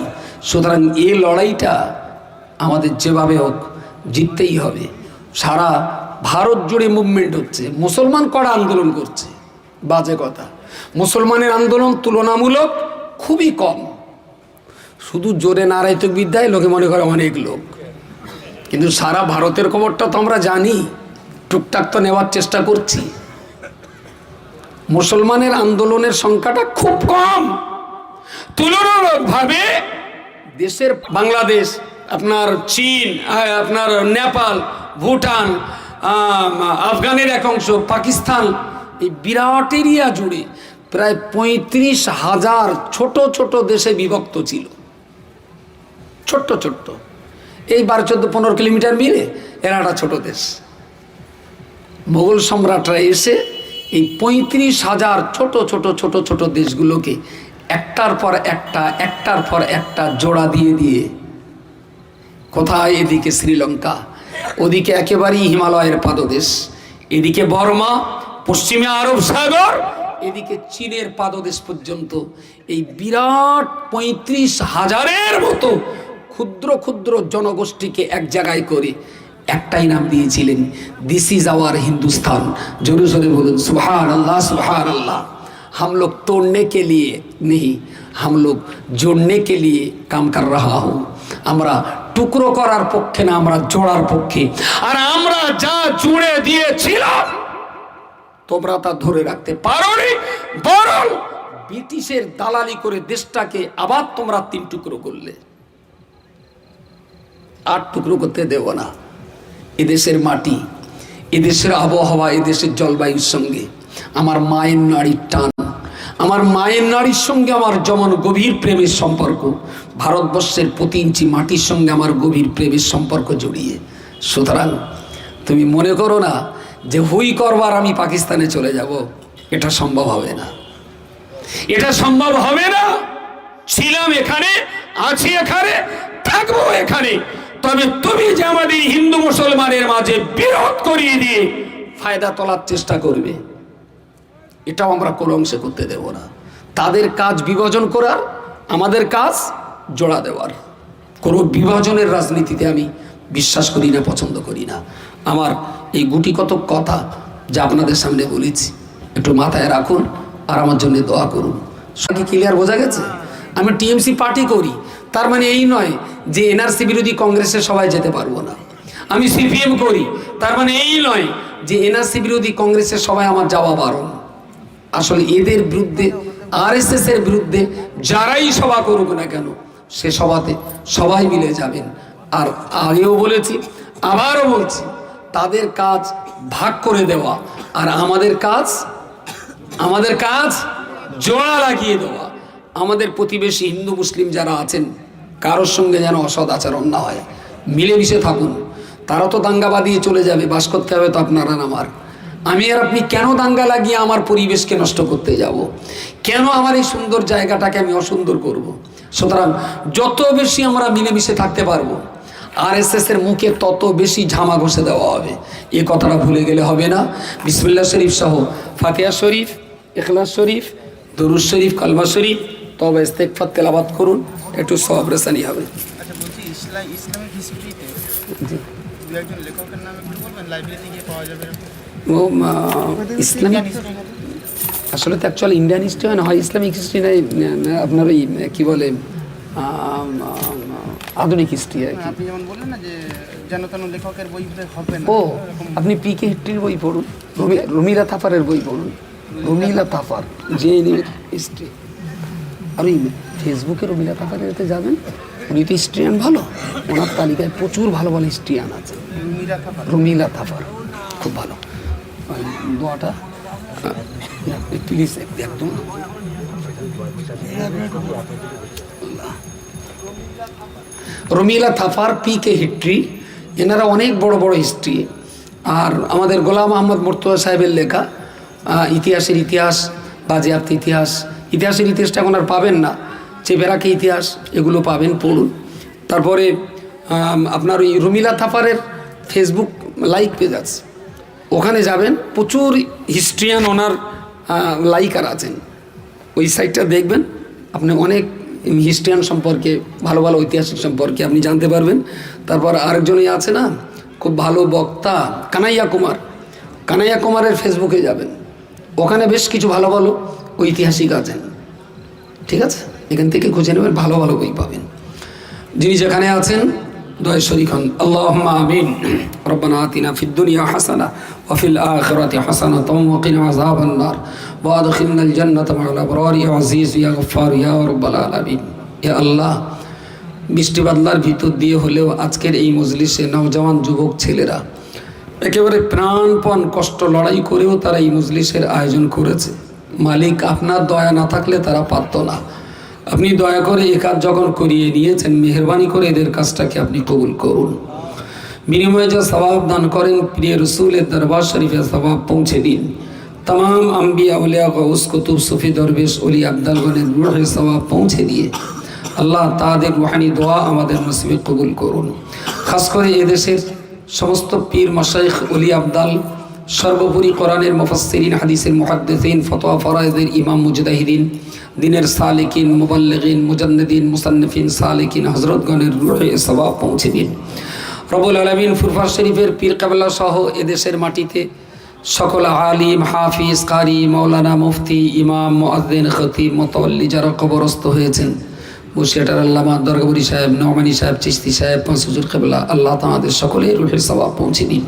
সুতরাং এই লড়াইটা আমাদের যেভাবে হোক জিততেই হবে। সারা ভারত জুড়ে মুভমেন্ট হচ্ছে, মুসলমান কড়া আন্দোলন করছে, বাজে কথা। মুসলমানের আন্দোলন তুলনামূলক খুবই কম। শুধু জোরে নারায়তক বিদ্যায় লোকে মনে করে অনেক লোক, কিন্তু সারা ভারতের খবরটা তো আমরা জানি, টুকটাক তো নেওয়ার চেষ্টা করছি। মুসলমানের আন্দোলনের সংখ্যাটা খুব কম। তুলনামূলকভাবে দেশের বাংলাদেশ, আপনার চীন, আপনার নেপাল, ভুটান, আফগানের এক অংশ, পাকিস্তান, এই বিরাট এরিয়া জুড়ে প্রায় 35,000 ছোট ছোট দেশে বিভক্ত ছিল। ছোট্ট ছোট্ট, এই 12-14-15 কিলোমিটার মিলে এরা একটা ছোট দেশ। মোগল সম্রাটরা এসে এই 35,000 ছোট ছোট ছোট ছোট দেশগুলোকে একটার পর একটা জোড়া দিয়ে দিয়ে, কোথায় এদিকে শ্রীলঙ্কা, ওদিকে একেবারেই হিমালয়ের পাদদেশ, এদিকে বর্মা, পশ্চিমে আরব সাগর, এদিকে চীনের পাদদেশ পর্যন্ত এই বিরাট 35,000-এর মতো ক্ষুদ্র ক্ষুদ্র জনগোষ্ঠীকে এক জায়গায় করে একটাই নাম দিয়েছিলেন, দিস ইজ আওয়ার হিন্দুস্তান। জোরে জোরে বলুন সুবহান আল্লাহ, সুবহান আল্লাহ। हम लोग तोड़ने के लिए नहीं, हम लोग जोड़ने के लिए काम कर रहा हूँ। আমরা টুকরো করার পক্ষে না, আমরা জোড়ার পক্ষে। আর আমরা যা জুড়ে দিয়েছিলাম তোমরা তা ধরে রাখতে পারোনি, বরং ব্রিটিশের দালালি করে দেশটাকে আবার তোমরা 3 টুকরো করলে, 8 টুকরো করতে দেব না। এদেশের মাটি, এদেশের আবহাওয়া, এদেশের জলবায়ুর সঙ্গে আমার মায়ের নাড়ির টান, আমার মায়ের নাড়ির সঙ্গে আমার যেমন গভীর প্রেমের সম্পর্ক, ভারতবর্ষের প্রতি ইঞ্চি মাটির সঙ্গে আমার গভীর প্রেমের সম্পর্ক জড়িয়ে। সুতরাং তুমি মনে করো না যে হুই করবার আমি পাকিস্তানে চলে যাব, এটা সম্ভব হবে না, এটা সম্ভব হবে না। ছিলাম এখানে, আছি এখানে, থাকবো এখানে। তবে তুমি যে আমাদের হিন্দু মুসলমানের মাঝে বিরোধ করিয়ে দিয়ে ফায়দা তোলার চেষ্টা করবে, এটাও আমরা কোনো অংশে করতে দেব না। তাদের কাজ বিভাজন করার, আমাদের কাজ জোড়া দেওয়ার। কোনো বিভাজনের রাজনীতিতে আমি বিশ্বাস করি না, পছন্দ করি না। আমার এই গুটি কত কথা যা আপনাদের সামনে বলেছি একটু মাথায় রাখুন আর আমার জন্য দোয়া করুন। সবাইকে ক্লিয়ার বোঝা গেছে? আমি টিএমসি পার্টি করি, তার মানে এই নয় যে এনআরসি বিরোধী কংগ্রেসে সবাই যেতে পারবো না। আমি সিপিএম করি, তার মানে এই নয় যে এনআরসি বিরোধী কংগ্রেসে সবাই আমার যাওয়া বারণ। আসলে এদের বিরুদ্ধে, আরএসএস এর বিরুদ্ধে যারাই সভা করুক না কেন, সে সভাতে সবাই মিলে যাবেন। আর আগেও বলেছি, আবারও বলছি, তাদের কাজ ভাগ করে দেওয়া আর আমাদের কাজ জোড়া লাগিয়ে দেওয়া। আমাদের প্রতিবেশী হিন্দু মুসলিম যারা আছেন, কারোর সঙ্গে যেন অসৎ আচরণ না হয়, মিলেমিশে থাকুন। তারা তো দাঙ্গা বাঁধিয়ে চলে যাবে, বাস করতে হবে তো আপনারা আমার। আমি আর আপনি কেন দাঙ্গা লাগিয়ে আমার পরিবেশকে নষ্ট করতে যাব? কেন আমার এই সুন্দর জায়গাটাকে আমি অসুন্দর করব? সুতরাং যত বেশি আমরা মিলেমিশে থাকতে পারবো, আরএসএস এর মুখে তত বেশি ঝামা ঘষে দেওয়া হবে। এ কথাটা ভুলে গেলে হবে না। বিসমিল্লাহ শরীফ সহ ফাতিহা শরীফ, ইখলাস শরীফ, দরুদ শরীফ, কালমা শরীফ, তবে ইস্তেগফার তেলাওয়াত করুন, একটু সওয়াব রেসানি হবে। আচ্ছা, বলছি ইসলামিক হিস্ট্রিতে দু একজন লেখকের নাম একটু বলবেন, লাইব্রেরিতে গিয়ে পাওয়া যাবে? ও ইসলামিক, আসলে তো অ্যাকচুয়ালি ইন্ডিয়ান হিস্ট্রি হয় না, হয় ইসলামিক হিস্ট্রি নাই, আপনার ওই কী বলে আধুনিক হিস্ট্রি আর কি। আপনি যেমন বললেন না যে যেন তেন লেখকের বই হবে না, ও আপনি পিকে হিস্ট্রির বই পড়ুন, রমিলা থাফারের বই পড়ুন, রমিলা থাফার যে হিস্ট্রি। আর ওই ফেসবুকে রমিলা থাফারের এতে যাবেন, উনি তো হিস্ট্রিয়ান ভালো, ওনার তালিকায় প্রচুর ভালো ভালো হিস্ট্রিয়ান আছে। রমিলা থাফার খুব ভালো। দোয়াটা প্লিজ একদম রমিলা থাফার পিকে হিস্ট্রি, এনারা অনেক বড় বড় হিস্ট্রি। আর আমাদের গোলাম আহমদ মুর্তজা সাহেবের লেখা ইতিহাসের ইতিহাস, বাজেয়াপ্ত ইতিহাস, ইতিহাসের ইতিহাসটা এখন আর পাবেন না, চেপেরাকে ইতিহাস, এগুলো পাবেন, পড়ুন। তারপরে আপনার ওই রমিলা থাফারের ফেসবুক লাইক পেজ আছে, ওখানে যাবেন, প্রচুর হিস্ট্রিয়ান ওনার লাইকার আছেন, ওই সাইটটা দেখবেন, আপনি অনেক হিস্ট্রিয়ান সম্পর্কে, ভালো ভালো ঐতিহাসিক সম্পর্কে আপনি জানতে পারবেন। তারপর আরেকজনই আছে না, খুব ভালো বক্তা, কানাইয়া কুমারের ফেসবুকে যাবেন, ওখানে বেশ কিছু ভালো ভালো ঐতিহাসিক আছেন। ঠিক আছে, এখান থেকে খুঁজে নেবেন, ভালো ভালো বই পাবেন। যিনি যেখানে আছেন দোয়া শরীক হন। আল্লাহুম্মা আমিন। রব্বানা আতিনা ফিদ দুনিয়া হাসানাহ ওয়া ফিল আখিরাতি হাসানাতাও ওয়া কিনা আযাবান নার ওয়া আদখিলনাল জান্নাতা মা'আল আবরার ইয়া আজিজ ইয়া গফফার ইয়া রাব্বাল আলামিন। ইয়া আল্লাহ, বৃষ্টি বাদলার ভিতর দিয়ে হলেও আজকের এই মজলিসে নওজওয়ান যুবক ছেলেরা একেবারে প্রাণপণ কষ্ট লড়াই করেও তারা এই মজলিসের আয়োজন করেছে। মালিক, আপনার দয়া না থাকলে তারা পারত না। আপনি দয়া করে এ কাজ যখন করিয়ে নিয়েছেন, মেহরবানি করে এদের কাজটাকে আপনি কবুল করুন। বিনিময়ে যা সওয়াব দান করেন, প্রিয় রসুলের দরবার শরীফে সওয়াব পৌঁছে দিন। तमाम अम्बिया औलिया गौस कुतुब सूफी दरवेश ओली আব্দালগণের রূহে সওয়াব পৌঁছে দিয়ে আল্লাহ তাদের রুহানি দোয়া আমাদের নসিবে কবুল করুন। খাস করে এদেশের সমস্ত পীর মাশাইখ ওলি আব্দাল, সর্বোপরি কোরআনের মুফাসসিরিন, হাদিসের মুহাদ্দিসিন, ফতোয়া ফরায়েদের ইমাম মুজতাহিদিন, দিনের সালিকিন, মুবাল্লিগিন, মুজান্নিদিন, মুসান্নিফিন, সালিকিন হযরতগণের রূহে সওয়াব পৌঁছে দিন। রব্বুল আলামিন ফুরফুরা শরীফের পীর কেবলা সহ এদেশের মাটিতে সকল আলিম, হাফিজ, কারি, মৌলানা, মুফতি, ইমাম, মুআজ্জিন, খতিব, মুতাওয়াল্লি যারা কবরস্থ হয়েছেন, বসিরহাটের আল্লামা দরগাবুরি সাহেব, নওমানী সাহেব, চিশতি সাহেব, পাঁচ হুজুর কেবলা, আল্লাহ তাআলাদের সকলের রূহে সওয়াব পৌঁছে দিন।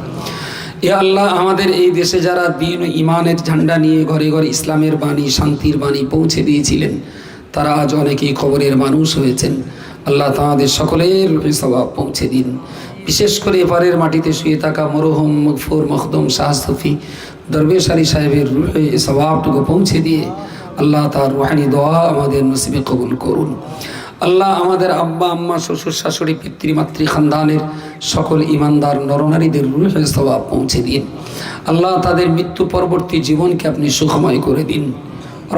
এ আল্লাহ, আমাদের এই দেশে যারা দ্বীন ও ইমানের ঝান্ডা নিয়ে ঘরে ঘরে ইসলামের বাণী, শান্তির বাণী পৌঁছে দিয়েছিলেন, তারা আজ অনেকেই খবরের মানুষ হয়েছেন। আল্লাহ তাঁদের সকলের রূহে সওয়াব পৌঁছে দিন। বিশেষ করে এপারের মাটিতে শুয়ে থাকা মরহুম মগফুর মখদুম শাহ সুফি দরবেশ আলী সাহেবের রূহে সওয়াবটুকু পৌঁছে দিয়ে আল্লাহ তার রুহানি দোয়া আমাদের নসিবে কবুল করুন। আল্লাহ, আমাদের আব্বা আম্মা, শ্বশুর শাশুড়ি, পিতৃমাতৃ খানদানের সকল ইমানদার নরনারীদের রূহে সওয়াব পৌঁছে দিন। আল্লাহ, তাদের মৃত্যু পরবর্তী জীবনকে আপনি সুখময় করে দিন।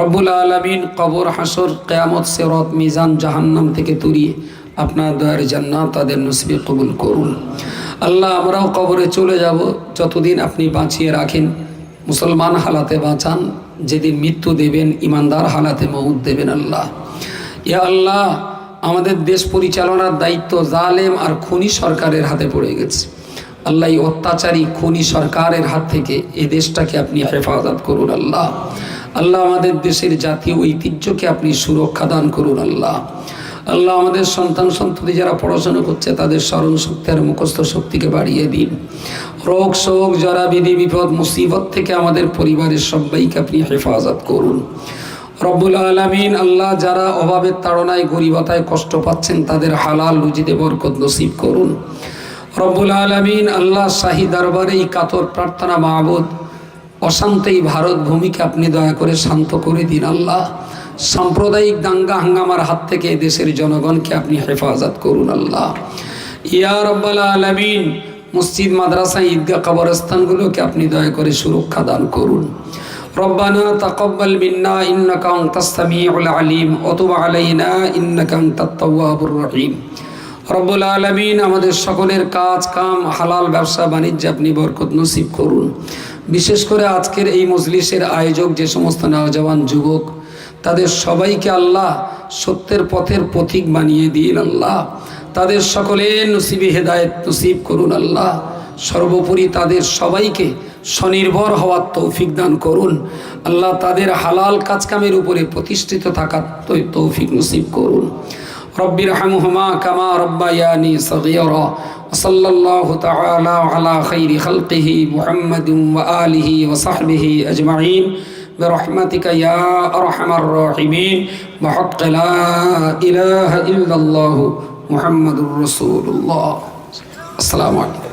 রব্বুল আলামিন কবর, হাসর, কিয়ামত, সিরাত, মিজান, জাহান্নাম থেকে তুরিয়ে আপনার দয়ার জান্নাত তাদের নসিবে কবুল করুন। আল্লাহ, আমরাও কবরে চলে যাব, যতদিন আপনি বাঁচিয়ে রাখেন মুসলমান হালাতে বাঁচান, যেদিন মৃত্যু দেবেন ইমানদার হালাতে মউত দেবেন। আল্লাহ, ইয়া আল্লাহ, আমাদের দেশ পরিচালনার দায়িত্ব জালেম আর খুনি সরকারের হাতে পড়ে গেছে। আল্লাহ, এই অত্যাচারী খুনি সরকারের হাত থেকে এই দেশটাকে আপনি হেফাজত করুন। আল্লাহ, আল্লাহ, আমাদের দেশের জাতীয় ঐতিহ্যকে আপনি সুরক্ষা দান করুন। আল্লাহ, আল্লাহ, আমাদের সন্তান সন্ততি যারা পড়াশোনা করছে তাদের স্মরণ শক্তি আর মুখস্থ শক্তিকে বাড়িয়ে দিন। রোগ শোক, যারা বিধি বিপদ মুসিবত থেকে আমাদের পরিবারের সবাইকে আপনি হেফাজত করুন। রব্বুল আলামিন, আল্লাহ, যারা অভাবের তাড়নায় গরিবতায় কষ্ট পাচ্ছেন তাদের হালাল রুজিতে বরকত নসিব করুন। রব্বুল আলামিন, আল্লাহ, শাহী দরবারে এই কাতর প্রার্থনা মাহবুদ, অশান্ত এই ভারত ভূমিকে আপনি দয়া করে শান্ত করে দিন। আল্লাহ, সাম্প্রদায়িক দাঙ্গা হাঙ্গামার হাত থেকে দেশের জনগণকে আপনি হেফাজত করুন। আল্লাহ, ইয়া রাব্বাল আলামিন, মসজিদ, মাদ্রাসা, ঈদগাহ, কবরস্থানগুলোকে আপনি দয়া করে সুরক্ষা দান করুন। রব্বানা তাকাব্বাল মিন্না ইন্নাকা আনতাস সামিউল আলিম ওয়া তুব আলাইনা ইন্নাকা আনতাত তাওয়াবুর রহিম। রব্বুল আলামিন, আমাদের সকলের কাজ কাম, হালাল ব্যবসা বাণিজ্যে আপনি বরকত নসিব করুন। বিশেষ করে আজকের এই মজলিসের আয়োজক যে সমস্ত নওজওয়ান যুবক, তাদের সবাইকে আল্লাহ সত্যের পথের পথিক বানিয়ে দিন। আল্লাহ, তাদের সকলের নসিবে হেদায়েত নসিব করুন। আল্লাহ, সর্বোপরি তাদের সবাইকে স্বনির্ভর হওয়ার তৌফিক দান করুন। আল্লাহ, তাদের হালাল কাজকামের উপরে প্রতিষ্ঠিত থাকার তৌফিক নসিব করুন। রব্বির হামহুমা কামা রব্বায়ানি সগীরা। সাল্লাল্লাহু তাআলা আলা খাইরি খালকিহি মুহাম্মাদিন ওয়া আলিহি ওয়া সাহবিহি আজমাইন বিরহমাতিকা ইয়া আরহামার রাহিমিন। বিহাক্কি লা ইলাহা ইল্লাল্লাহ মুহাম্মাদুর রাসূলুল্লাহ। আসসালামু আলাইকুম।